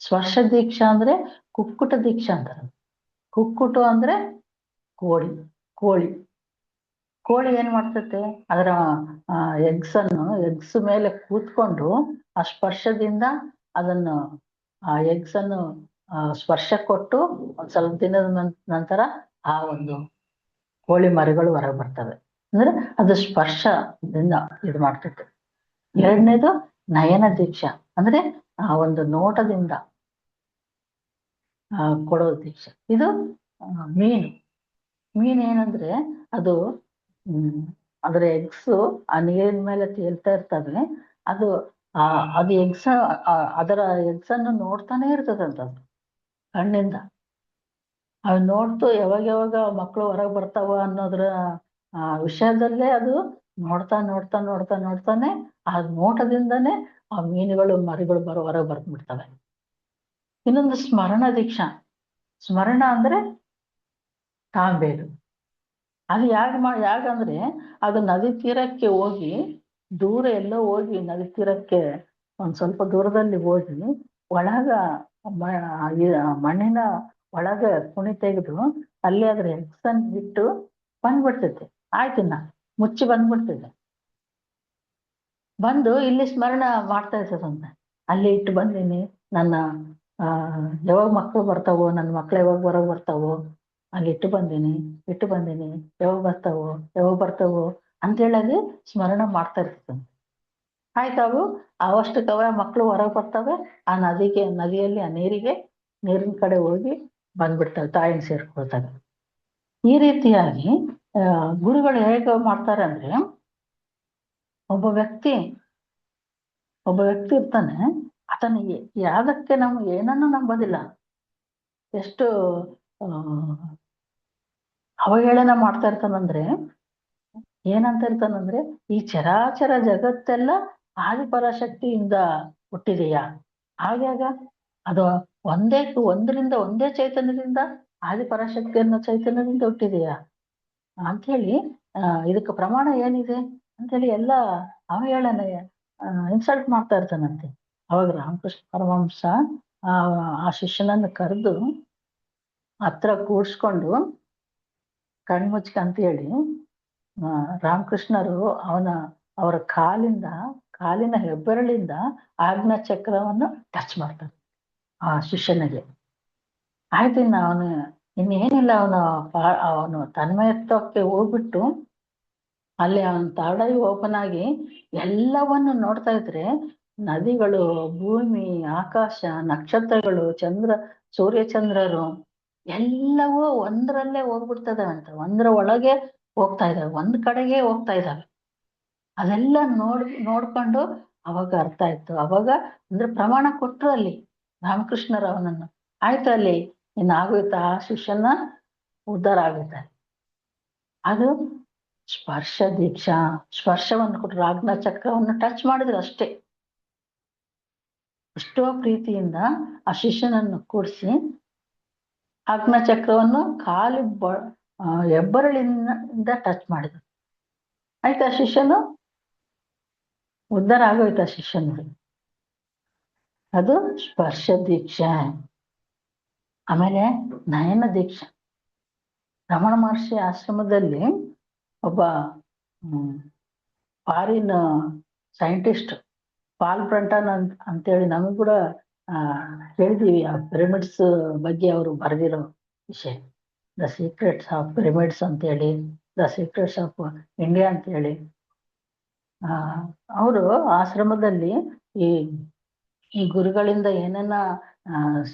ಸ್ಪರ್ಶ ದೀಕ್ಷಾ ಅಂದ್ರೆ ಕುಕ್ಕುಟ ದೀಕ್ಷಾ ಅಂತಾರ. ಕುಕ್ಕುಟ ಅಂದ್ರೆ ಕೋಳಿ ಏನ್ ಮಾಡ್ತೈತೆ, ಅದರ ಎಗ್ಸ್ ಮೇಲೆ ಕೂತ್ಕೊಂಡು ಆ ಸ್ಪರ್ಶದಿಂದ ಅದನ್ನು ಆ ಎಗ್ಸ್ ಅನ್ನು ಸ್ಪರ್ಶ ಕೊಟ್ಟು ಒಂದ್ ಸ್ವಲ್ಪ ದಿನದ ನಂತರ ಆ ಒಂದು ಕೋಳಿ ಮರಿಗಳು ಹೊರಗೆ ಬರ್ತವೆ. ಅಂದ್ರೆ ಅದು ಸ್ಪರ್ಶದಿಂದ ಇದು ಮಾಡ್ತೈತೆ. ಎರಡನೇದು ನಯನ ದೀಕ್ಷಾ, ಅಂದ್ರೆ ಆ ಒಂದು ನೋಟದಿಂದ ಕೊಡೋ ದೀಕ್ಷೆ. ಇದು ಮೀನ್ ಏನಂದ್ರೆ ಅದು ಅದರ ಎಗ್ಸು ಆ ನೀರಿನ ಮೇಲೆ ತೇಲ್ತಾ ಇರ್ತವೆ. ಅದು ಅದರ ಎಗ್ಸನ್ನು ನೋಡ್ತಾನೆ ಇರ್ತದಂತದ್ದು ಕಣ್ಣಿಂದ. ಅವ್ ನೋಡ್ತು ಯಾವಾಗ ಮಕ್ಕಳು ಹೊರಗೆ ಬರ್ತಾವ ಅನ್ನೋದ್ರ ವಿಷಯದಲ್ಲೇ ಅದು ನೋಡ್ತಾನೆ ಆ ನೋಟದಿಂದನೇ ಆ ಮೀನುಗಳು ಮರಿಗಳು ಹೊರಗೆ ಬರ್ದ್ಬಿಡ್ತವೆ. ಇನ್ನೊಂದು ಸ್ಮರಣ ದೀಕ್ಷಾ. ಸ್ಮರಣ ಅಂದ್ರೆ ತಾಂಬೇದು. ಅದು ಯಾಕಂದ್ರೆ ಅದು ನದಿ ತೀರಕ್ಕೆ ಹೋಗಿ ದೂರ ಎಲ್ಲೋ ಹೋಗಿ ನದಿ ತೀರಕ್ಕೆ ಒಂದ್ ಸ್ವಲ್ಪ ದೂರದಲ್ಲಿ ಹೋಗಿ ಒಳಗ ಮಣ್ಣಿನ ಒಳಗ ಕುಣಿ ತೆಗೆದು ಅಲ್ಲಿ ಅದ್ರ ಎಗ್ಸನ್ ಬಿಟ್ಟು ಬಂದ್ಬಿಡ್ತೈತೆ. ಆಯ್ತಿನ್ನ ಮುಚ್ಚಿ ಬಂದ್ಬಿಡ್ತೈತೆ. ಬಂದು ಇಲ್ಲಿ ಸ್ಮರಣ ಮಾಡ್ತಾ ಇರ್ತದಂತೆ. ಅಲ್ಲಿ ಇಟ್ಟು ಬಂದೀನಿ, ನನ್ನ ಯಾವಾಗ ಮಕ್ಕಳು ಬರ್ತಾವೋ, ನನ್ನ ಮಕ್ಳು ಯಾವಾಗ ಹೊರಗೆ ಬರ್ತಾವೋ ಅಲ್ಲಿ ಇಟ್ಟು ಬಂದೀನಿ, ಯಾವಾಗ ಬರ್ತಾವೋ ಅಂತ ಹೇಳಿ ಸ್ಮರಣ ಮಾಡ್ತಾ ಇರ್ತದಂತೆ. ಆಯ್ತಾವು ಅವಷ್ಟಕ್ಕವ ಮಕ್ಕಳು ಹೊರಗೆ ಬರ್ತವೆ. ಆ ನದಿಯಲ್ಲಿ ಆ ನೀರಿನ ಕಡೆ ಹೋಗಿ ಬಂದ್ಬಿಡ್ತವೆ, ತಾಯಿನ ಸೇರ್ಕೊಳ್ತವೆ. ಈ ರೀತಿಯಾಗಿ ಗುರುಗಳು ಹೇಗೆ ಮಾಡ್ತಾರೆ ಅಂದ್ರೆ, ಒಬ್ಬ ವ್ಯಕ್ತಿ ಇರ್ತಾನೆ, ಆತನಿಗೆ ಯಾವ್ದಕ್ಕೆ ನಾವು ಏನನ್ನು ನಂಬೋದಿಲ್ಲ. ಎಷ್ಟು ಅವಹೇಳನ ಮಾಡ್ತಾ ಇರ್ತಾನಂದ್ರೆ ಏನಂತ ಇರ್ತಾನಂದ್ರೆ ಈ ಚರಾಚರ ಜಗತ್ತೆಲ್ಲ ಆದಿಪರಾಶಕ್ತಿಯಿಂದ ಹುಟ್ಟಿದೆಯಾ? ಹಾಗ್ಯಾಗ ಅದು ಒಂದೇ ಚೈತನ್ಯದಿಂದ ಆದಿಪರಾಶಕ್ತಿ ಅನ್ನೋ ಚೈತನ್ಯದಿಂದ ಹುಟ್ಟಿದೆಯಾ ಅಂಥೇಳಿ ಇದಕ್ಕೆ ಪ್ರಮಾಣ ಏನಿದೆ ಅಂಥೇಳಿ ಎಲ್ಲ ಅವಹೇಳನ ಇನ್ಸಲ್ಟ್ ಮಾಡ್ತಾ ಇರ್ತಾನಂತೆ. ಅವಾಗ ರಾಮಕೃಷ್ಣ ಪರಮಹಂಸ ಆ ಶಿಷ್ಯನನ್ನು ಕರೆದು ಹತ್ರ ಕೂಡ್ಸ್ಕೊಂಡು ಕಣ್ಮುಚ್ಕಂತ ಹೇಳಿ ರಾಮಕೃಷ್ಣರು ಅವರ ಕಾಲಿನ ಹೆಬ್ಬೆರಳಿಂದ ಆಜ್ಞಾ ಚಕ್ರವನ್ನು ಟಚ್ ಮಾಡ್ತಾರೆ ಆ ಶಿಷ್ಯನಿಗೆ. ಆಯ್ತು, ಇನ್ನೇನಿಲ್ಲ, ಅವನು ತನ್ಮಯತ್ವಕ್ಕೆ ಹೋಗ್ಬಿಟ್ಟು ಅಲ್ಲಿ ಅವನ ಥರ್ಡ್ ಐ ಓಪನ್ ಆಗಿ ಎಲ್ಲವನ್ನು ನೋಡ್ತಾ ಇದ್ರೆ ನದಿಗಳು, ಭೂಮಿ, ಆಕಾಶ, ನಕ್ಷತ್ರಗಳು, ಸೂರ್ಯಚಂದ್ರರು ಎಲ್ಲವೂ ಒಂದರಲ್ಲೇ ಹೋಗ್ಬಿಡ್ತದೆ ಅಂತ, ಒಂದರ ಒಳಗೆ ಹೋಗ್ತಾ ಇದ್ದಾವೆ, ಒಂದ್ ಕಡೆಗೆ ಹೋಗ್ತಾ ಇದ್ದಾವೆ. ಅದೆಲ್ಲ ನೋಡ್ಕೊಂಡು ಅವಾಗ ಅರ್ಥ ಆಯ್ತು. ಅವಾಗ ಅಂದ್ರೆ ಪ್ರಮಾಣ ಕೊಟ್ರು ಅಲ್ಲಿ ರಾಮಕೃಷ್ಣರು ಅವನನ್ನು. ಆಯ್ತು, ಅಲ್ಲಿ ಇನ್ನಾಗೋಯ್ತು, ಆ ಶಿಷ್ಯನ ಉದ್ಧಾರ ಆಗುತ್ತೆ. ಅದು ಸ್ಪರ್ಶ ದೀಕ್ಷಾ. ಸ್ಪರ್ಶವನ್ನು ಕೊಟ್ಟರು, ಆಜ್ಞಾ ಚಕ್ರವನ್ನು ಟಚ್ ಮಾಡಿದ್ರು ಅಷ್ಟೇ. ಎಷ್ಟೋ ಪ್ರೀತಿಯಿಂದ ಆ ಶಿಷ್ಯನನ್ನು ಕೂಡಿಸಿ ಆಜ್ಞಾ ಚಕ್ರವನ್ನು ಹೆಬ್ಬರಳಿಂದ ಟಚ್ ಮಾಡಿದ್ರು. ಆಯ್ತು, ಆ ಶಿಷ್ಯನು ಉದ್ಧಾರ ಆಗೋಯ್ತು. ಆ ಶಿಷ್ಯನಿಗೆ ಅದು ಸ್ಪರ್ಶ ದೀಕ್ಷೆ. ಆಮೇಲೆ ನಯನ ದೀಕ್ಷೆ. ರಮಣ ಮಹರ್ಷಿ ಆಶ್ರಮದಲ್ಲಿ ಒಬ್ಬ ಫಾರಿನ್ ಸೈಂಟಿಸ್ಟ್ ಪಾಲ್ ಬ್ರಂಟನ್ ಅಂತೇಳಿ ನಮಗ್ ಕೂಡ ಕೇಳಿದೀವಿ. ಆ ಪಿರಮಿಡ್ಸ್ ಬಗ್ಗೆ ಅವರು ಬರೆದಿರೋ ವಿಷಯ, ದ ಸೀಕ್ರೆಟ್ಸ್ ಆಫ್ ಪಿರಮಿಡ್ಸ್ ಅಂತೇಳಿ, ದ ಸೀಕ್ರೆಟ್ಸ್ ಆಫ್ ಇಂಡಿಯಾ ಅಂತೇಳಿ. ಅವರು ಆಶ್ರಮದಲ್ಲಿ ಈ ಗುರುಗಳಿಂದ ಏನೇನ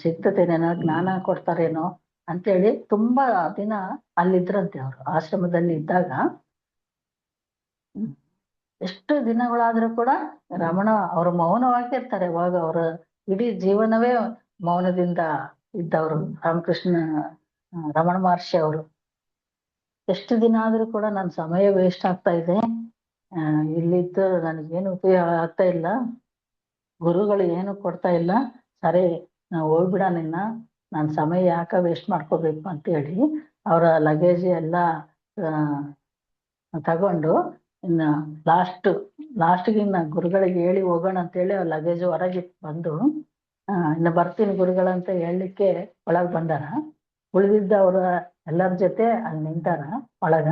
ಸಿಗ್ತದೇನೋ, ಜ್ಞಾನ ಕೊಡ್ತಾರೇನೋ ಅಂತೇಳಿ ತುಂಬಾ ದಿನ ಅಲ್ಲಿದ್ರಂತೆ. ಅವರು ಆಶ್ರಮದಲ್ಲಿ ಇದ್ದಾಗ ಎಷ್ಟು ದಿನಗಳಾದ್ರೂ ಕೂಡ ಅವರು ಮೌನವಾಗಿರ್ತಾರೆ. ಅವಾಗ ಅವರ ಇಡೀ ಜೀವನವೇ ಮೌನದಿಂದ ಇದ್ದವರು ರಮಣ ಮಹರ್ಷಿ ಅವರು. ಎಷ್ಟು ದಿನ ಆದ್ರೂ ಕೂಡ ನನ್ನ ಸಮಯ ವೇಸ್ಟ್ ಆಗ್ತಾ ಇದೆ, ಇಲ್ಲಿದ್ದು ನನಗೇನು ಉಪಯೋಗ ಆಗ್ತಾ ಇಲ್ಲ, ಗುರುಗಳು ಏನು ಕೊಡ್ತಾ ಇಲ್ಲ, ಸರಿ ಹೋಗ್ಬಿಡ ನನ್ನ ಸಮಯ ಯಾಕ ವೇಸ್ಟ್ ಮಾಡ್ಕೋಬೇಕು ಅಂತ ಹೇಳಿ ಅವರ ಲಗೇಜ್ ಎಲ್ಲ ತಗೊಂಡು ಲಾಸ್ಟ್ಗೆ ಗುರುಗಳಿಗೆ ಹೇಳಿ ಹೋಗೋಣ ಅಂತೇಳಿ ಅವ್ರ ಲಗೇಜ್ ಹೊರಗೆ ಬಂದು ಬರ್ತೀನಿ ಗುರುಗಳಂತ ಹೇಳಲಿಕ್ಕೆ ಒಳಗ್ ಬಂದಾರ. ಉಳಿದಿದ್ದ ಅವ್ರ ಎಲ್ಲರ ಜೊತೆ ಅಲ್ಲಿ ನಿಂತಾರ ಒಳಗ.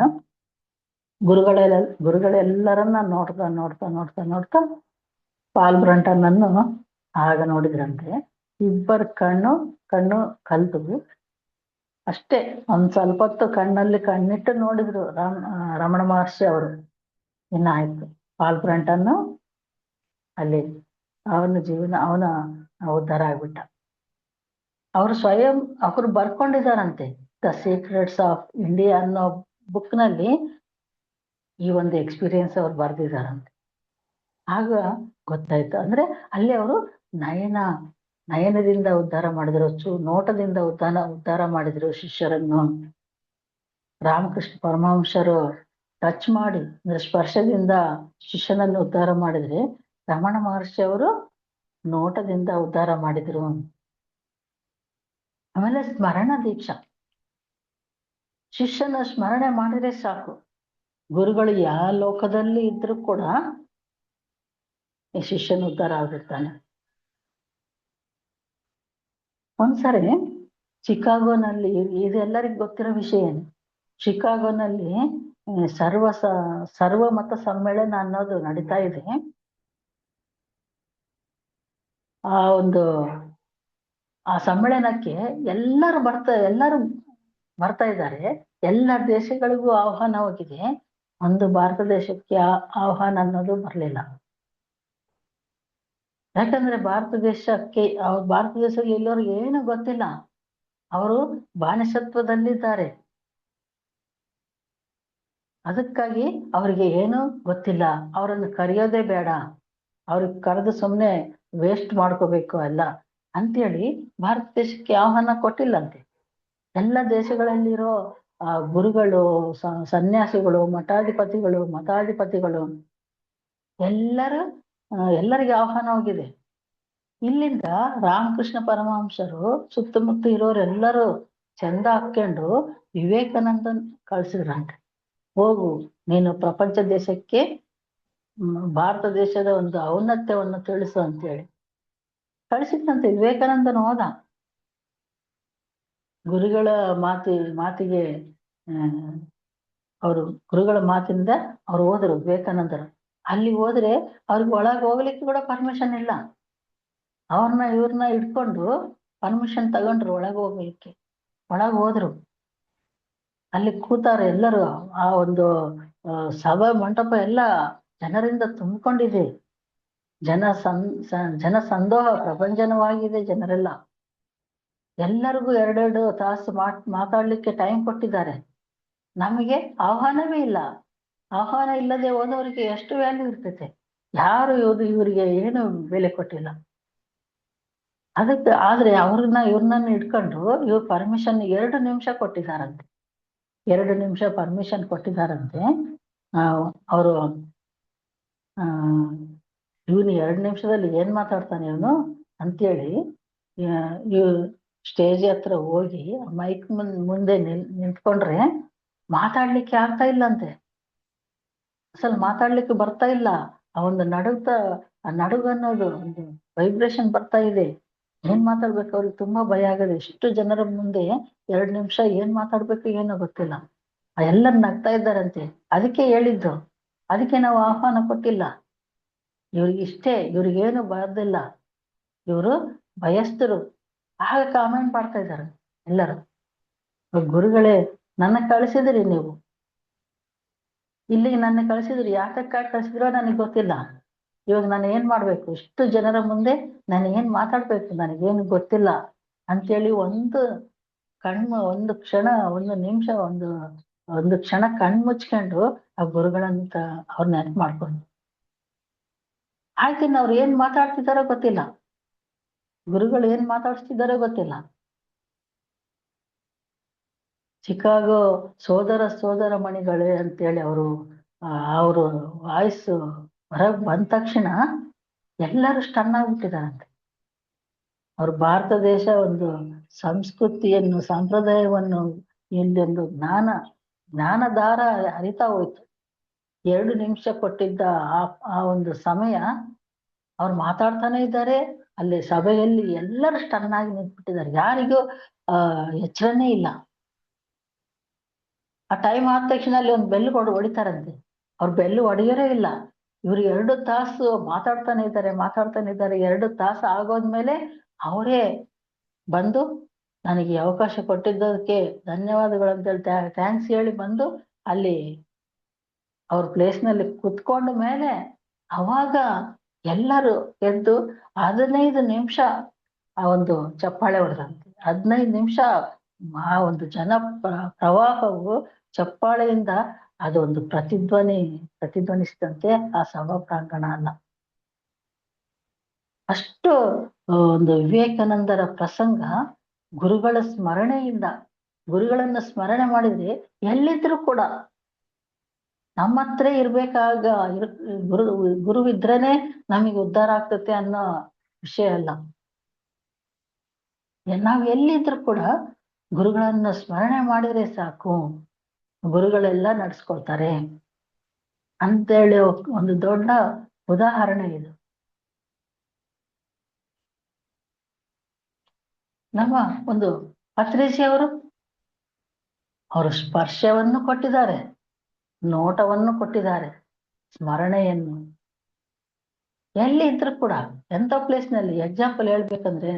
ಗುರುಗಳೆಲ್ಲರನ್ನ ನೋಡ್ತಾ ಪಾಲ್ ಬ್ರಂಟನನ್ನು ಆಗ ನೋಡಿದ್ರಂತೆ. ಇಬ್ಬರ ಕಣ್ಣು ಕಲ್ತು ಅಷ್ಟೇ ಒಂದ್ ಸ್ವಲ್ಪ ಹೊತ್ತು ಕಣ್ಣಲ್ಲಿ ಕಣ್ಣಿಟ್ಟು ನೋಡಿದ್ರು ರಮಣ ಮಹರ್ಷಿ ಅವರು. ಇನ್ನಾಯ್ತು, ಪಾಲ್ ಬ್ರಂಟನ್ನು ಅಲ್ಲಿ ಅವನ ಉದ್ಧಾರ ಆಗ್ಬಿಟ್ಟ. ಅವರು ಬರ್ಕೊಂಡಿದಾರಂತೆ ದ ಸೀಕ್ರೆಟ್ಸ್ ಆಫ್ ಇಂಡಿಯಾ ಅನ್ನೋ ಬುಕ್ ನಲ್ಲಿ ಈ ಒಂದು ಎಕ್ಸ್ಪೀರಿಯನ್ಸ್ ಅವ್ರು ಬರ್ದಿದಾರಂತೆ. ಆಗ ಗೊತ್ತಾಯ್ತು. ಅಂದ್ರೆ ಅಲ್ಲಿ ಅವರು ನಯನದಿಂದ ಉದ್ಧಾರ ಮಾಡಿದ್ರು, ನೋಟದಿಂದ ಉದ್ಧಾರ ಮಾಡಿದ್ರು ಶಿಷ್ಯರನ್ನು. ರಾಮಕೃಷ್ಣ ಪರಮಹಂಸರು ಟಚ್ ಮಾಡಿ ಅಂದ್ರೆ ಸ್ಪರ್ಶದಿಂದ ಶಿಷ್ಯನನ್ನು ಉದ್ಧಾರ ಮಾಡಿದ್ರೆ, ರಮಣ ಮಹರ್ಷಿ ಅವರು ನೋಟದಿಂದ ಉದ್ಧಾರ ಮಾಡಿದ್ರು. ಆಮೇಲೆ ಸ್ಮರಣ ದೀಕ್ಷಾ. ಶಿಷ್ಯನ ಸ್ಮರಣೆ ಮಾಡಿದ್ರೆ ಸಾಕು, ಗುರುಗಳು ಯಾವ ಲೋಕದಲ್ಲಿ ಇದ್ರೂ ಕೂಡ ಈ ಶಿಷ್ಯನ ಉದ್ಧಾರ ಆಗಿರ್ತಾನೆ. ಒಂದ್ಸರಿ ಚಿಕಾಗೋನಲ್ಲಿ, ಇದೆಲ್ಲರಿಗೂ ಗೊತ್ತಿರೋ ವಿಷಯ, ಚಿಕಾಗೋನಲ್ಲಿ ಸರ್ವಮತ ಸಮ್ಮೇಳನ ಅನ್ನೋದು ನಡೀತಾ ಇದೆ. ಆ ಸಮ್ಮೇಳನಕ್ಕೆ ಎಲ್ಲರೂ ಬರ್ತಾ ಇದ್ದಾರೆ. ಎಲ್ಲ ದೇಶಗಳಿಗೂ ಆಹ್ವಾನ ಹೋಗಿದೆ, ಒಂದು ಭಾರತ ದೇಶಕ್ಕೆ ಆಹ್ವಾನ ಅನ್ನೋದು ಬರ್ಲಿಲ್ಲ. ಯಾಕಂದ್ರೆ ಭಾರತ ದೇಶದಲ್ಲಿ ಎಲ್ಲರಿಗೂ ಏನು ಗೊತ್ತಿಲ್ಲ, ಅವರು ಬಾನಿಸತ್ವದಲ್ಲಿದ್ದಾರೆ. ಅದಕ್ಕಾಗಿ ಅವ್ರಿಗೆ ಏನು ಗೊತ್ತಿಲ್ಲ, ಅವರನ್ನು ಕರೆಯೋದೇ ಬೇಡ, ಅವ್ರಿಗೆ ಕರೆದು ಸುಮ್ಮನೆ ವೇಸ್ಟ್ ಮಾಡ್ಕೋಬೇಕು ಅಲ್ಲ ಅಂತೇಳಿ ಭಾರತ ದೇಶಕ್ಕೆ ಆಹ್ವಾನ ಕೊಟ್ಟಿಲ್ಲಂತೆ. ಎಲ್ಲ ದೇಶಗಳಲ್ಲಿರೋ ಗುರುಗಳು, ಸನ್ಯಾಸಿಗಳು, ಮಠಾಧಿಪತಿಗಳು ಎಲ್ಲರೂ ಎಲ್ಲರಿಗೆ ಆಹ್ವಾನ ಹೋಗಿದೆ. ಇಲ್ಲಿಂದ ರಾಮಕೃಷ್ಣ ಪರಮಹಂಸರು ಸುತ್ತಮುತ್ತ ಇರೋರೆಲ್ಲರೂ ಚಂದ ಹಾಕೊಂಡು ವಿವೇಕಾನಂದನ್ ಕಳ್ಸಿದ್ರಂತೆ. ಹೋಗು, ನೀನು ಪ್ರಪಂಚ ದೇಶಕ್ಕೆ ಭಾರತ ದೇಶದ ಒಂದು ಔನ್ನತ್ಯವನ್ನು ತಿಳಿಸು ಅಂತೇಳಿ ಕಳಿಸಿದ್ರಂತೆ. ವಿವೇಕಾನಂದನ್ ಹೋದ. ಗುರುಗಳ ಮಾತಿಗೆ ಅವರು ಗುರುಗಳ ಮಾತಿಂದ ಅವ್ರು ಹೋದ್ರು ವಿವೇಕಾನಂದರು. ಅಲ್ಲಿ ಹೋದ್ರೆ ಅವ್ರಿಗೆ ಒಳಗೆ ಹೋಗ್ಲಿಕ್ಕೆ ಕೂಡ ಪರ್ಮಿಷನ್ ಇಲ್ಲ. ಇವ್ರನ್ನ ಇಟ್ಕೊಂಡು ಪರ್ಮಿಷನ್ ತಗೊಂಡ್ರು ಒಳಗೆ ಹೋಗ್ಲಿಕ್ಕೆ. ಒಳಗೆ ಹೋದ್ರು. ಅಲ್ಲಿ ಕೂತಾರೆ ಎಲ್ಲರೂ. ಆ ಒಂದು ಸಭಾ ಮಂಟಪ ಎಲ್ಲ ಜನರಿಂದ ತುಂಬಿಕೊಂಡಿದೆ. ಜನ ಸಂದೋಹ ಪ್ರಪಂಚನವಾಗಿದೆ. ಜನರೆಲ್ಲ ಎಲ್ಲರಿಗೂ 2-2 ತಾಸು ಮಾತಾಡ್ಲಿಕ್ಕೆ ಟೈಮ್ ಕೊಟ್ಟಿದ್ದಾರೆ. ನಮಗೆ ಆಹ್ವಾನವೇ ಇಲ್ಲ. ಆಹ್ವಾನ ಇಲ್ಲದೆ ಹೋದವರಿಗೆ ಎಷ್ಟು ವ್ಯಾಲ್ಯೂ ಇರ್ತೈತೆ. ಯಾರು ಇವರಿಗೆ ಏನು ಬೆಲೆ ಕೊಟ್ಟಿಲ್ಲ. ಆದ್ರೆ ಇವ್ರನ್ನ ಇಟ್ಕೊಂಡು ಇವ್ರು ಪರ್ಮಿಷನ್ 2 ನಿಮಿಷ ಕೊಟ್ಟಿದ್ದಾರಂತೆ. 2 ನಿಮಿಷ ಪರ್ಮಿಷನ್ ಕೊಟ್ಟಿದ್ದಾರಂತೆ. ಅವರು ಇವನು 2 ನಿಮಿಷದಲ್ಲಿ ಏನ್ ಮಾತಾಡ್ತಾನೆ ಇವನು ಅಂತೇಳಿ ಸ್ಟೇಜ್ ಹತ್ರ ಹೋಗಿ ಮೈಕ್ ಮುಂದೆ ನಿಂತ್ಕೊಂಡ್ರೆ ಮಾತಾಡ್ಲಿಕ್ಕೆ ಆಗ್ತಾ ಇಲ್ಲಂತೆ. ಅಸಲು ಮಾತಾಡ್ಲಿಕ್ಕೆ ಬರ್ತಾ ಇಲ್ಲ. ಆ ಒಂದು ನಡುಗ ಅನ್ನೋದು ಒಂದು ವೈಬ್ರೇಷನ್ ಬರ್ತಾ ಇದೆ. ಏನ್ ಮಾತಾಡ್ಬೇಕು ಅವ್ರಿಗೆ ತುಂಬಾ ಭಯ ಆಗದೆ. ಎಷ್ಟು ಜನರ ಮುಂದೆ 2 ನಿಮಿಷ ಏನ್ ಮಾತಾಡ್ಬೇಕು ಏನೋ ಗೊತ್ತಿಲ್ಲ. ಎಲ್ಲರೂ ನಗ್ತಾ ಇದ್ದಾರಂತೆ. ಅದಕ್ಕೆ ಹೇಳಿದ್ದು, ಅದಕ್ಕೆ ನಾವು ಆಹ್ವಾನ ಕೊಟ್ಟಿಲ್ಲ. ಇವ್ರಿಗೇನು ಬರೋದಿಲ್ಲ, ಇವರು ಭಯಸ್ಥರು. ಆಗ ಕಾಮೆಂಟ್ ಮಾಡ್ತಾ ಇದ್ದಾರೆ ಎಲ್ಲರೂ, ಗುರುಗಳೇ ನನ್ನ ಕಳಿಸಿದ್ರಿ, ನೀವು ಇಲ್ಲಿಗೆ ನನ್ನ ಕಳಿಸಿದ್ರಿ, ಯಾತಕ್ಕಾಗಿ ಕಳಿಸಿದ್ರೋ ನನಗೆ ಗೊತ್ತಿಲ್ಲ. ಇವಾಗ ನಾನು ಏನ್ ಮಾಡ್ಬೇಕು? ಇಷ್ಟು ಜನರ ಮುಂದೆ ನಾನು ಏನ್ ಮಾತಾಡ್ಬೇಕು? ನನಗೇನು ಗೊತ್ತಿಲ್ಲ ಅಂತೇಳಿ ಒಂದು ಕ್ಷಣ, ಒಂದು ನಿಮಿಷ, ಒಂದು ಕ್ಷಣ ಕಣ್ಮುಚ್ಕೊಂಡು ಆ ಗುರುಗಳಂತ ಅವ್ರನ್ನ ನೆನಪು ಮಾಡ್ಕೊಂಡು ಆಯ್ತು. ಅವ್ರು ಏನ್ ಮಾತಾಡ್ತಿದಾರೋ ಗೊತ್ತಿಲ್ಲ, ಗುರುಗಳು ಏನ್ ಮಾತಾಡ್ತಿದಾರೋ ಗೊತ್ತಿಲ್ಲ. ಚಿಕಾಗೋ ಸೋದರ ಮಣಿಗಳೇ ಅಂತೇಳಿ ಅವರು ವಾಯ್ಸ್ ಹೊರಗೆ ಬಂದ ತಕ್ಷಣ ಎಲ್ಲರೂ ಸ್ಟನ್ ಆಗ್ಬಿಟ್ಟಿದಾರಂತೆ. ಅವ್ರು ಭಾರತ ದೇಶ ಒಂದು ಸಂಸ್ಕೃತಿಯನ್ನು, ಸಂಪ್ರದಾಯವನ್ನು, ಇಲ್ಲೊಂದು ಜ್ಞಾನದಾರ ಹರಿತಾ ಹೋಯ್ತು. 2 ನಿಮಿಷ ಕೊಟ್ಟಿದ್ದ ಆ ಒಂದು ಸಮಯ ಅವ್ರು ಮಾತಾಡ್ತಾನೆ ಇದ್ದಾರೆ. ಅಲ್ಲಿ ಸಭೆಯಲ್ಲಿ ಎಲ್ಲರೂ ಸ್ಟನ್ ಆಗಿ ನಿಂತ್ಬಿಟ್ಟಿದ್ದಾರೆ. ಯಾರಿಗೂ ಎಚ್ಚರನೇ ಇಲ್ಲ. ಆ ಟೈಮ್ ಆದ ತಕ್ಷಣ ಅಲ್ಲಿ ಒಂದು ಬೆಲ್ಲು ಹೊಡಿತಾರಂತೆ. ಅವ್ರು ಬೆಲ್ಲು ಹೊಡೆಯೋರೇ ಇಲ್ಲ. ಇವ್ರು 2 ತಾಸು ಮಾತಾಡ್ತಾನೆ ಇದ್ದಾರೆ. 2 ತಾಸು ಆಗೋದ್ಮೇಲೆ ಅವರೇ ಬಂದು ನನಗೆ ಅವಕಾಶ ಕೊಟ್ಟಿದ್ದಕ್ಕೆ ಧನ್ಯವಾದಗಳು ಅಂತೇಳಿ ಥ್ಯಾಂಕ್ಸ್ ಹೇಳಿ ಬಂದು ಅಲ್ಲಿ ಅವ್ರ ಪ್ಲೇಸ್ನಲ್ಲಿ ಕುತ್ಕೊಂಡ ಮೇಲೆ ಅವಾಗ ಎಲ್ಲರೂ ಎದ್ದು 15 ನಿಮಿಷ ಆ ಒಂದು ಚಪ್ಪಾಳೆ ಹೊಡೆದಂತೆ. 15 ನಿಮಿಷ ಆ ಒಂದು ಜನ ಪ್ರವಾಹವು ಚಪ್ಪಾಳೆಯಿಂದ ಅದೊಂದು ಪ್ರತಿಧ್ವನಿಸಿದಂತೆ ಆ ಸಭಾ ಪ್ರಾಂಗಣ ಅಲ್ಲ. ಅಷ್ಟು ಒಂದು ವಿವೇಕಾನಂದರ ಪ್ರಸಂಗ ಗುರುಗಳ ಸ್ಮರಣೆಯಿಂದ, ಗುರುಗಳನ್ನ ಸ್ಮರಣೆ ಮಾಡಿದ್ರೆ ಎಲ್ಲಿದ್ರು ಕೂಡ ನಮ್ಮ ಹತ್ರ ಇರ್ಬೇಕಾಗ ಗುರುವಿದ್ರೇನೆ ನಮಗೆ ಉದ್ಧಾರ ಆಗ್ತತೆ ಅನ್ನೋ ವಿಷಯ ಅಲ್ಲ. ನಾವ್ ಎಲ್ಲಿದ್ರು ಕೂಡ ಗುರುಗಳನ್ನ ಸ್ಮರಣೆ ಮಾಡಿದ್ರೆ ಸಾಕು, ಗುರುಗಳೆಲ್ಲ ನಡ್ಸ್ಕೊಳ್ತಾರೆ ಅಂತೇಳಿ ಒಂದು ದೊಡ್ಡ ಉದಾಹರಣೆ ಇದು. ನಮ್ಮ ಒಂದು ಪತ್ರಿಜಿ ಅವರು ಸ್ಪರ್ಶವನ್ನು ಕೊಟ್ಟಿದ್ದಾರೆ, ನೋಟವನ್ನು ಕೊಟ್ಟಿದ್ದಾರೆ, ಸ್ಮರಣೆಯನ್ನು. ಎಲ್ಲಿ ಇದ್ರು ಕೂಡ ಎಂಥ ಪ್ಲೇಸ್ನಲ್ಲಿ. ಎಕ್ಸಾಂಪಲ್ ಹೇಳ್ಬೇಕಂದ್ರೆ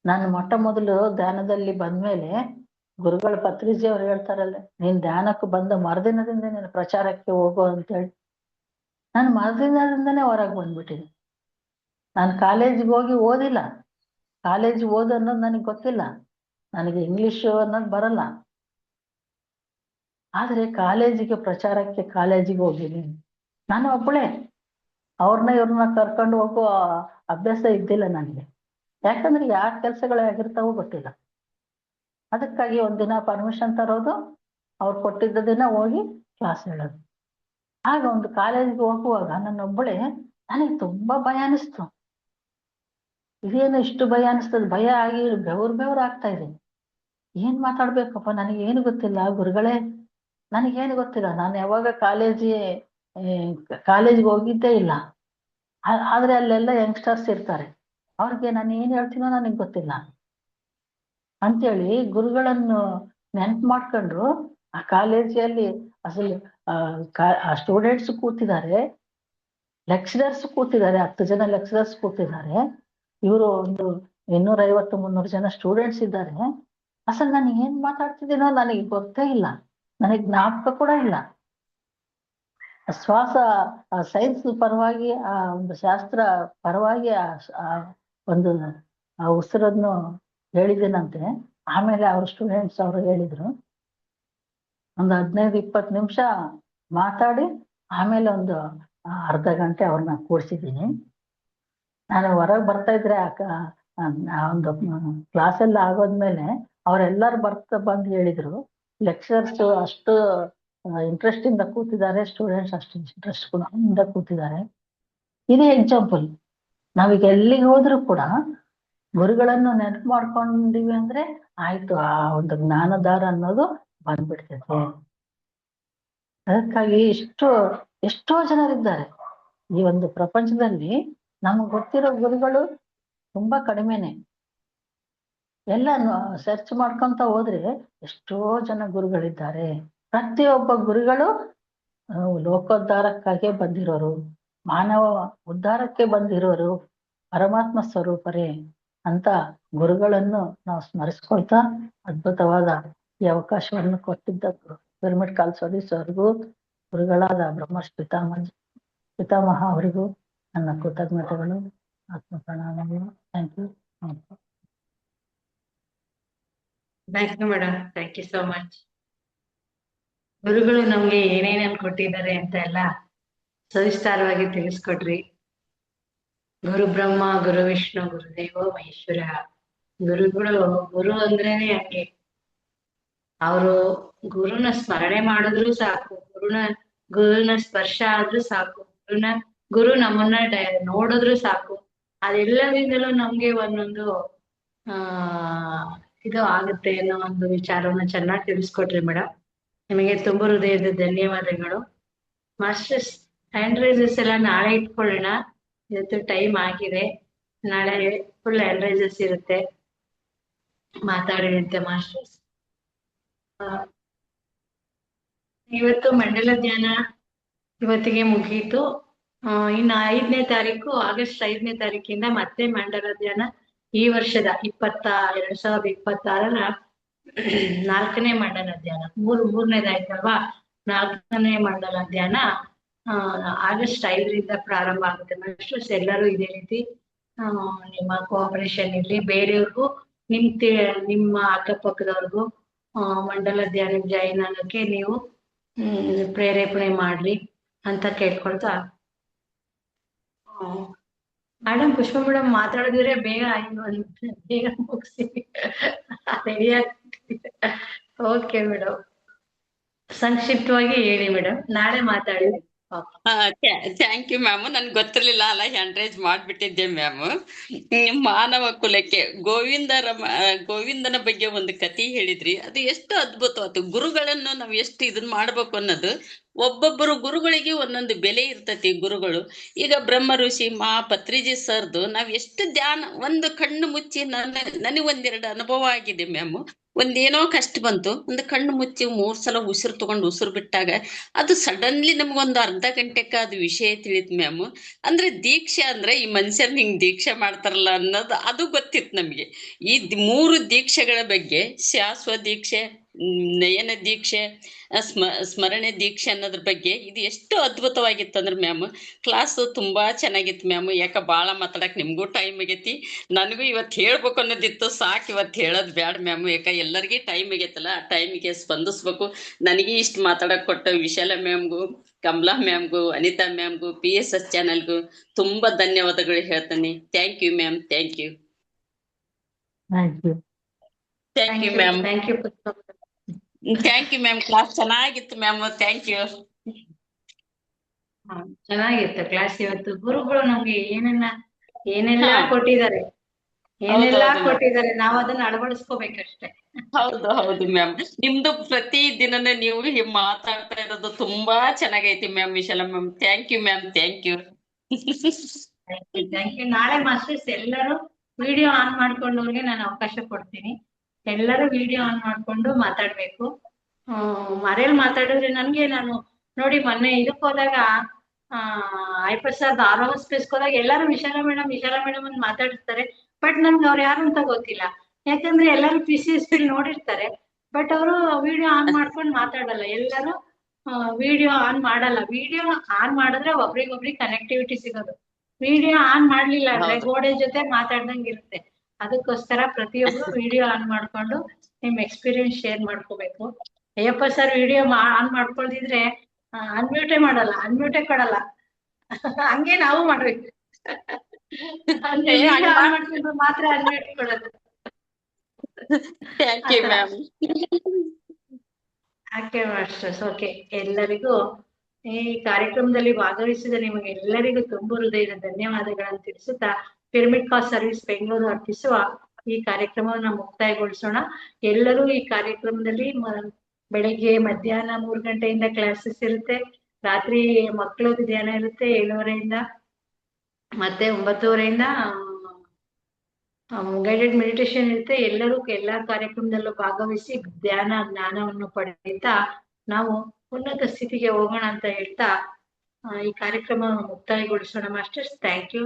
ನಾನು ಮೊಟ್ಟ ಮೊದಲು ಧ್ಯಾನದಲ್ಲಿ ಬಂದ್ಮೇಲೆ ಗುರುಗಳ ಪತ್ರಿಜಿ ಅವ್ರು ಹೇಳ್ತಾರಲ್ಲ, ನೀನ್ ಧ್ಯಾನಕ್ಕೆ ಬಂದ ಮರುದಿನದಿಂದ ನೀನು ಪ್ರಚಾರಕ್ಕೆ ಹೋಗು ಅಂತೇಳಿ. ನಾನು ಮರುದಿನದಿಂದನೇ ಹೊರಗೆ ಬಂದ್ಬಿಟ್ಟಿದ್ದೆ. ನಾನು ಕಾಲೇಜಿಗೆ ಹೋಗಿ ಓದಿಲ್ಲ. ಕಾಲೇಜ್ ಓದು ಅನ್ನೋದು ನನಗೆ ಗೊತ್ತಿಲ್ಲ. ನನಗೆ ಇಂಗ್ಲಿಷ್ ಅನ್ನೋದು ಬರಲ್ಲ. ಆದ್ರೆ ಪ್ರಚಾರಕ್ಕೆ ಕಾಲೇಜಿಗೆ ಹೋಗಿದ್ದೀನಿ. ನಾನು ಒಬ್ಬಳೇ. ಇವ್ರನ್ನ ಕರ್ಕೊಂಡು ಹೋಗೋ ಅಭ್ಯಾಸ ಇದ್ದಿಲ್ಲ ನನಗೆ. ಯಾಕಂದ್ರೆ ಯಾರ ಕೆಲಸಗಳೇ ಆಗಿರ್ತಾವೋ ಗೊತ್ತಿಲ್ಲ. ಅದಕ್ಕಾಗಿ ಒಂದಿನ ಪರ್ಮಿಷನ್ ತರೋದು, ಅವ್ರು ಕೊಟ್ಟಿದ್ದ ದಿನ ಹೋಗಿ ಕ್ಲಾಸ್ ಹೇಳೋದು. ಆಗ ಒಂದು ಕಾಲೇಜಿಗೆ ಹೋಗುವಾಗ ನನ್ನೊಬ್ಬಳೆ ನನಗೆ ತುಂಬಾ ಭಯ ಅನಿಸ್ತು. ಇದೇನು ಇಷ್ಟು ಭಯ ಅನಿಸ್ತದೆ, ಭಯ ಆಗಿ ಬೆವರು ಆಗ್ತಾ ಇದೆ. ಏನ್ ಮಾತಾಡ್ಬೇಕಪ್ಪ, ನನಗೇನು ಗೊತ್ತಿಲ್ಲ ಗುರುಗಳೇ, ನನಗೇನು ಗೊತ್ತಿಲ್ಲ. ನಾನು ಯಾವಾಗ ಕಾಲೇಜಿಗೆ ಹೋಗಿದ್ದೇ ಇಲ್ಲ. ಆದ್ರೆ ಅಲ್ಲೆಲ್ಲ ಯಂಗ್ಸ್ಟರ್ಸ್ ಇರ್ತಾರೆ, ಅವ್ರಿಗೆ ನಾನು ಏನ್ ಹೇಳ್ತೀನೋ ನನಗೆ ಗೊತ್ತಿಲ್ಲ ಅಂತೇಳಿ ಗುರುಗಳನ್ನು ನೆನ್ಪು ಮಾಡ್ಕೊಂಡ್ರು. ಆ ಕಾಲೇಜಲ್ಲಿ ಅಸಲು ಸ್ಟೂಡೆಂಟ್ಸ್ ಕೂತಿದ್ದಾರೆ, ಲೆಕ್ಚರರ್ಸ್ ಕೂತಿದ್ದಾರೆ, 10 ಜನ ಲೆಕ್ಚರರ್ಸ್ ಕೂತಿದ್ದಾರೆ, ಇವರು ಒಂದು 250-300 ಜನ ಸ್ಟೂಡೆಂಟ್ಸ್ ಇದ್ದಾರೆ. ಅಸಲು ನಾನು ಏನ್ ಮಾತಾಡ್ತಿದ್ದೀನೋ ನನಗೆ ಗೊತ್ತೇ ಇಲ್ಲ, ನನಗೆ ಜ್ಞಾಪಕ ಕೂಡ ಇಲ್ಲ. ಶ್ವಾಸ ಸೈನ್ಸ್ ಪರವಾಗಿ, ಆ ಒಂದು ಶಾಸ್ತ್ರ ಪರವಾಗಿ ಒಂದು ಆ ಉಸಿರನ್ನು ಹೇಳಿದ್ದೀನಂತೆ. ಆಮೇಲೆ ಅವ್ರ ಸ್ಟೂಡೆಂಟ್ಸ್ ಅವರು ಹೇಳಿದ್ರು, ಒಂದು 15-20 ನಿಮಿಷ ಮಾತಾಡಿ ಆಮೇಲೆ ಒಂದು ಅರ್ಧ ಗಂಟೆ ಅವ್ರನ್ನ ಕೂರಿಸಿದ್ದೀನಿ. ನಾನು ಹೊರಗೆ ಬರ್ತಾ ಇದ್ರೆ ಒಂದು ಕ್ಲಾಸೆಲ್ಲ ಆಗೋದ್ಮೇಲೆ ಅವರೆಲ್ಲರೂ ಬಂದು ಹೇಳಿದ್ರು, ಲೆಕ್ಚರರ್ಸ್ ಅಷ್ಟು ಇಂಟ್ರೆಸ್ಟ್ ಇಂದ ಕೂತಿದ್ದಾರೆ, ಸ್ಟೂಡೆಂಟ್ಸ್ ಅಷ್ಟು ಇಂಟ್ರೆಸ್ಟ್ ಇಂದ ಕೂತಿದ್ದಾರೆ. ಇದೇ ಎಕ್ಸಾಂಪಲ್. ನಾವೀಗ ಎಲ್ಲಿಗೆ ಹೋದ್ರು ಕೂಡ ಗುರುಗಳನ್ನು ನೆನಪು ಮಾಡ್ಕೊಂಡಿವಿ ಅಂದ್ರೆ ಆಯ್ತು, ಆ ಒಂದು ಜ್ಞಾನದಾರ ಅನ್ನೋದು ಬಂದ್ಬಿಡ್ತೈತೆ. ಅದಕ್ಕಾಗಿ ಎಷ್ಟೋ ಜನರಿದ್ದಾರೆ ಈ ಒಂದು ಪ್ರಪಂಚದಲ್ಲಿ. ನಮ್ಗೆ ಗೊತ್ತಿರೋ ಗುರುಗಳು ತುಂಬಾ ಕಡಿಮೆನೆ. ಎಲ್ಲ ಸರ್ಚ್ ಮಾಡ್ಕೊಂತ ಹೋದ್ರೆ ಎಷ್ಟೋ ಜನ ಗುರುಗಳಿದ್ದಾರೆ. ಪ್ರತಿಯೊಬ್ಬ ಗುರುಗಳು ಲೋಕೋದ್ಧಾರಕ್ಕಾಗಿ ಬಂದಿರೋರು, ಮಾನವ ಉದ್ಧಾರಕ್ಕೆ ಬಂದಿರೋರು, ಪರಮಾತ್ಮ ಸ್ವರೂಪರೇ ಅಂತ ಗುರುಗಳನ್ನು ನಾವು ಸ್ಮರಿಸ್ಕೊಳ್ತಾ, ಅದ್ಭುತವಾದ ಈ ಅವಕಾಶವನ್ನು ಕೊಟ್ಟಿದ್ದ ಪಿರಮಿಡ್ ಕಾಲ್ಸೋದಿ ಸರ್ಗೂ, ಗುರುಗಳಾದ ಬ್ರಹ್ಮರ್ಷಿ ಪಿತಾಮಹ ಅವರಿಗೂ ನನ್ನ ಕೃತಜ್ಞತೆಗಳು, ಆತ್ಮ ಪ್ರಣಾಮಗಳು. Thank you. Thank you madam, thank you so much. ಗುರುಗಳು ನಮ್ಗೆ ಏನೇನೇನ್ ಕೊಟ್ಟಿದ್ದಾರೆ ಅಂತ ಎಲ್ಲ ಸವಿಸ್ತಾರವಾಗಿ ತಿಳಿಸ್ಕೊಟ್ರಿ. ಗುರು ಬ್ರಹ್ಮ, ಗುರು ವಿಷ್ಣು, ಗುರುದೇವೋ ಮಹೇಶ್ವರ. ಗುರು ಅಂದ್ರೇನೆ ಹಂಗೆ, ಅವರು ಗುರುನ ಸ್ಮರಣೆ ಮಾಡಿದ್ರು ಸಾಕು, ಗುರುನ ಸ್ಪರ್ಶ ಆದ್ರೂ ಸಾಕು, ಗುರು ನಮ್ಮನ್ನ ನೋಡಿದ್ರು ಸಾಕು, ಅದೆಲ್ಲದಿಂದಲೂ ನಮ್ಗೆ ಒಂದೊಂದು ಇದು ಆಗುತ್ತೆ ಅನ್ನೋ ಒಂದು ವಿಚಾರವನ್ನ ಚೆನ್ನಾಗಿ ತಿಳಿಸ್ಕೊಟ್ರಿ ಮೇಡಮ್. ನಿಮಗೆ ತುಂಬ ಹೃದಯದ ಧನ್ಯವಾದಗಳು. ಮಾಸ್ಟರ್ಸ್ ಹ್ಯಾಂಡ್ ರೈಸಸ್ ಎಲ್ಲ ನಾಳೆ ಇಟ್ಕೊಳ್ಳೋಣ, ಇವತ್ತು ಟೈಮ್ ಆಗಿದೆ. ನಾಳೆ ಫುಲ್ ಹ್ಯಾಂಡ್ ರೈಸಸ್ ಇರುತ್ತೆ, ಮಾತಾಡಿರುತ್ತೆ ಮಾಸ್ಟರ್ಸ್. ಇವತ್ತು ಮಂಡಲ ಧ್ಯಾನ ಇವತ್ತಿಗೆ ಮುಗೀತು. ಇನ್ನು 5ನೇ ತಾರೀಕು, ಆಗಸ್ಟ್ 5ನೇ ತಾರೀಕಿಂದ ಮತ್ತೆ ಮಂಡಲ ಧ್ಯಾನ. ಈ ವರ್ಷದ 2026ರ 4ನೇ ಮಂಡಲ ಧ್ಯಾನ, ಮೂರನೇದಾಯ್ತಲ್ವಾ, 4ನೇ ಮಂಡಲ ಧ್ಯಾನ ಆಗಸ್ಟ್ 5ರಿಂದ ಪ್ರಾರಂಭ ಆಗುತ್ತೆ. ಮಾಸ್ಟರ್ಸ್ ಎಲ್ಲರೂ ಇದೇ ರೀತಿ ನಿಮ್ಮ ಕೋಆಪರೇಷನ್ ಇರ್ಲಿ. ಬೇರೆಯವ್ರಿಗೂ ನಿಮ್ಮ ಅಕ್ಕಪಕ್ಕದವ್ರಿಗೂ ಮಂಡಲ ಧ್ಯಾನ ಜಾಯಿನ್ ಆಗಕ್ಕೆ ನೀವು ಪ್ರೇರೇಪಣೆ ಮಾಡ್ಲಿ ಅಂತ ಕೇಳ್ಕೊಳ್ತಾ, ಮೇಡಮ್ ಪುಷ್ಪ ಮೇಡಮ್ ಮಾತಾಡಿದ್ರೆ ಬೇಗ ಬೇಗ ಮುಗಿಸಿ ರೆಡಿ ಆಗ್ತಿದೆ. ಓಕೆ ಮೇಡಮ್, ಸಂಕ್ಷಿಪ್ತವಾಗಿ ಹೇಳಿ ಮೇಡಮ್, ನಾಳೆ ಮಾತಾಡಿ. Thank you ma'am. ನನ್ಗೆ ಗೊತ್ತಿರ್ಲಿಲ್ಲ ಅಲ್ಲ, ಹ್ಯಾಂಡ್ ರೈಸ್ ಮಾಡ್ಬಿಟ್ಟಿದ್ದೆ ಮ್ಯಾಮ್. ಮಾನವ ಕುಲಕ್ಕೆ ಗೋವಿಂದನ ಬಗ್ಗೆ ಒಂದು ಕತೆ ಹೇಳಿದ್ರಿ, ಅದು ಎಷ್ಟು ಅದ್ಭುತವಾಯ್ತು. ಗುರುಗಳನ್ನು ನಾವು ಎಷ್ಟು ಇದನ್ನ ಮಾಡ್ಬೇಕು ಅನ್ನೋದು, ಒಬ್ಬೊಬ್ಬರು ಗುರುಗಳಿಗೆ ಒಂದೊಂದು ಬೆಲೆ ಇರ್ತತಿ. ಗುರುಗಳು ಈಗ ಬ್ರಹ್ಮ ಋಷಿ ಪತ್ರಿಜಿ ಸರ್ದು ನಾವ್ ಎಷ್ಟು ಧ್ಯಾನ, ಒಂದು ಕಣ್ಣು ಮುಚ್ಚಿ, ನನಗೆ ಒಂದೆರಡು ಅನುಭವ ಆಗಿದೆ ಮ್ಯಾಮ್. ಒಂದೇನೋ ಕಷ್ಟ ಬಂತು, ಒಂದು ಕಣ್ಣು ಮುಚ್ಚಿ 3 ಸಲ ಉಸಿರು ತಗೊಂಡು ಉಸಿರು ಬಿಟ್ಟಾಗ ಅದು ಸಡನ್ಲಿ ನಮ್ಗೊಂದು ಅರ್ಧ ಗಂಟೆಗೆ ಅದು ವಿಷಯ ತಿಳಿತ್ ಮ್ಯಾಮ್. ಅಂದ್ರೆ ದೀಕ್ಷೆ ಅಂದ್ರೆ ಈ ಮನುಷ್ಯರ್ ಹಿಂಗ್ ದೀಕ್ಷೆ ಮಾಡ್ತಾರಲ್ಲ ಅನ್ನೋದು ಅದು ಗೊತ್ತಿತ್ತು ನಮ್ಗೆ. ಈ 3 ದೀಕ್ಷೆಗಳ ಬಗ್ಗೆ, ಶಾಶ್ವ ದೀಕ್ಷೆ, ನಯನ ದೀಕ್ಷೆ, ಸ್ಮರಣೆ ದೀಕ್ಷೆ ಅನ್ನೋದ್ರ ಬಗ್ಗೆ ಇದು ಎಷ್ಟು ಅದ್ಭುತವಾಗಿತ್ತು ಅಂದ್ರೆ ಮ್ಯಾಮ್. ಕ್ಲಾಸು ತುಂಬಾ ಚೆನ್ನಾಗಿತ್ತು ಮ್ಯಾಮ್. ಯಾಕ ಭಾಳ ಮಾತಾಡಕ್ ನಿಮ್ಗೂ ಟೈಮ್ ಆಗೈತಿ, ನನಗೂ ಇವತ್ತು ಹೇಳ್ಬೇಕು ಅನ್ನೋದಿತ್ತು. ಸಾಕು, ಇವತ್ತು ಹೇಳೋದು ಬ್ಯಾಡ ಮ್ಯಾಮ್. ಯಾಕ ಎಲ್ಲರಿಗೂ ಟೈಮ್ ಆಗೈತಲ್ಲ, ಆ ಟೈಮಿಗೆ ಸ್ಪಂದಿಸ್ಬೇಕು. ನನಗೆ ಇಷ್ಟು ಮಾತಾಡಕ್ ಕೊಟ್ಟ ವಿಶಾಲ ಮ್ಯಾಮ್ಗೂ, ಕಮಲಾ ಮ್ಯಾಮ್ಗೂ, ಅನಿತಾ ಮ್ಯಾಮ್ಗೂ, PSS ಚಾನಲ್ಗೂ ತುಂಬಾ ಧನ್ಯವಾದಗಳು ಹೇಳ್ತೀನಿ. Thank you ma'am, thank you. Thank you. Thank you ma'am. Thank you. Thank you ma'am. Class ಚೆನ್ನಾಗಿತ್ತು ಮ್ಯಾಮ್. Thank you. ಚೆನ್ನಾಗಿತ್ತು ಕ್ಲಾಸ್. ಇವತ್ತು ಗುರುಗಳು ನಮ್ಗೆ ಏನೆಲ್ಲ ಹಾ. ಕೊಟ್ಟಿದ್ದಾರೆ, ಹೌದೌದು ma'am. ಕೊಟ್ಟಿದ್ದಾರೆ. ನಾವ್ ಅದನ್ನ ಅಳವಡಿಸ್ಕೋಬೇಕಷ್ಟೇ. ಹೌದು ಮ್ಯಾಮ್. ನಿಮ್ದು ಪ್ರತಿ ದಿನನೇ ನೀವು ಮಾತಾಡ್ತಾ ಇರೋದು ತುಂಬಾ ಚೆನ್ನಾಗೈತಿ ma'am. Vishala ma'am, thank you ma'am. Thank you. Thank you. ನಾಳೆ ಮಾಸ್ಟರ್ಸ್ ಎಲ್ಲರೂ ವಿಡಿಯೋ ಆನ್ ಮಾಡ್ಕೊಂಡವ್ರಿಗೆ ನಾನು ಅವಕಾಶ ಕೊಡ್ತೀನಿ. ಎಲ್ಲರೂ ವಿಡಿಯೋ ಆನ್ ಮಾಡ್ಕೊಂಡು ಮಾತಾಡ್ಬೇಕು. ಮರೇಲಿ ಮಾತಾಡಿದ್ರೆ ನಾನು ನೋಡಿ ಮೊನ್ನೆ ಇದಕ್ ಹೋದಾಗ ಐಪರ್ಸಾದ್ ಆರೋಹ ಸ್ಪೇಸ್ಗೆ ಹೋದಾಗ ಎಲ್ಲರೂ ವಿಶಾಲ ಮೇಡಮ್ ಅಂತ ಮಾತಾಡಿರ್ತಾರೆ. ಬಟ್ ನನ್ಗೆ ಅವ್ರು ಯಾರು ಅಂತ ಗೊತ್ತಿಲ್ಲ. ಯಾಕಂದ್ರೆ ಎಲ್ಲರೂ PCSP ನೋಡಿರ್ತಾರೆ. ಬಟ್ ಅವರು ವಿಡಿಯೋ ಆನ್ ಮಾಡ್ಕೊಂಡು ಮಾತಾಡಲ್ಲ. ಎಲ್ಲರೂ ವಿಡಿಯೋ ಆನ್ ಮಾಡಲ್ಲ. ವಿಡಿಯೋ ಆನ್ ಮಾಡಿದ್ರೆ ಒಬ್ರಿಗೊಬ್ರಿಗೆ ಕನೆಕ್ಟಿವಿಟಿ ಸಿಗೋದು. ವಿಡಿಯೋ ಆನ್ ಮಾಡ್ಲಿಲ್ಲ ಅಂದ್ರೆ ಹೌದು. ಗೋಡೆ ಜೊತೆ ಮಾತಾಡ್ದಂಗ್ ಇರುತ್ತೆ. ಅದಕ್ಕೋಸ್ಕರ ಪ್ರತಿಯೊಬ್ರು ವಿಡಿಯೋ ಆನ್ ಮಾಡ್ಕೊಂಡು ನಿಮ್ ಎಕ್ಸ್ಪೀರಿಯನ್ಸ್ ಶೇರ್ ಮಾಡ್ಕೋಬೇಕು. ಅಯ್ಯಪ್ಪ ಸರ್ ವಿಡಿಯೋ ಆನ್ ಮಾಡ್ಕೊಳ್ದಿದ್ರೆ ಅನ್ಮ್ಯೂಟೇ ಮಾಡಲ್ಲ, ಅನ್ಮ್ಯೂಟೇ ಕೊಡಲ್ಲ. ಹಂಗೆ ನಾವು ಮಾಡ್ಬೇಕು. ಆನ್ ಮಾಡ್ಕೊಂಡ್ರೆ ಮಾತ್ರ ಅನ್ಮ್ಯೂಟ್ ಕೊಡೋದು. Thank you ma'am. Okay masters. Okay, ಎಲ್ಲರಿಗೂ ಈ ಕಾರ್ಯಕ್ರಮದಲ್ಲಿ ಭಾಗವಹಿಸಿದ ನಿಮಗೆ ಎಲ್ಲರಿಗೂ ತುಂಬು ಹೃದಯದ ಧನ್ಯವಾದಗಳನ್ನು ತಿಳಿಸುತ್ತಾ ಪಿರಮಿಡ್ ಕಾಸ್ಟ್ ಸರ್ವಿಸ್ ಬೆಂಗಳೂರು ಅರ್ಪಿಸುವ ಈ ಕಾರ್ಯಕ್ರಮವನ್ನು ಮುಕ್ತಾಯಗೊಳಿಸೋಣ. ಎಲ್ಲರೂ ಈ ಕಾರ್ಯಕ್ರಮದಲ್ಲಿ ಬೆಳಿಗ್ಗೆ ಮಧ್ಯಾಹ್ನ 3 ಗಂಟೆಯಿಂದ ಕ್ಲಾಸಸ್ ಇರುತ್ತೆ. ರಾತ್ರಿ ಮಕ್ಕಳದ್ದು ಧ್ಯಾನ ಇರುತ್ತೆ 7:30ಯಿಂದ ಮತ್ತೆ 9:30ಯಿಂದ ಗೈಡೆಡ್ ಮೆಡಿಟೇಷನ್ ಇರುತ್ತೆ. ಎಲ್ಲರೂ ಎಲ್ಲಾ ಕಾರ್ಯಕ್ರಮದಲ್ಲೂ ಭಾಗವಹಿಸಿ ಜ್ಞಾನವನ್ನು ಪಡೆಯುತ್ತಾ ನಾವು ಉನ್ನತ ಸ್ಥಿತಿಗೆ ಹೋಗೋಣ ಅಂತ ಹೇಳ್ತಾ ಈ ಕಾರ್ಯಕ್ರಮ ಮುಕ್ತಾಯಗೊಳಿಸೋಣ ಮಾಸ್ಟರ್ಸ್. Thank you.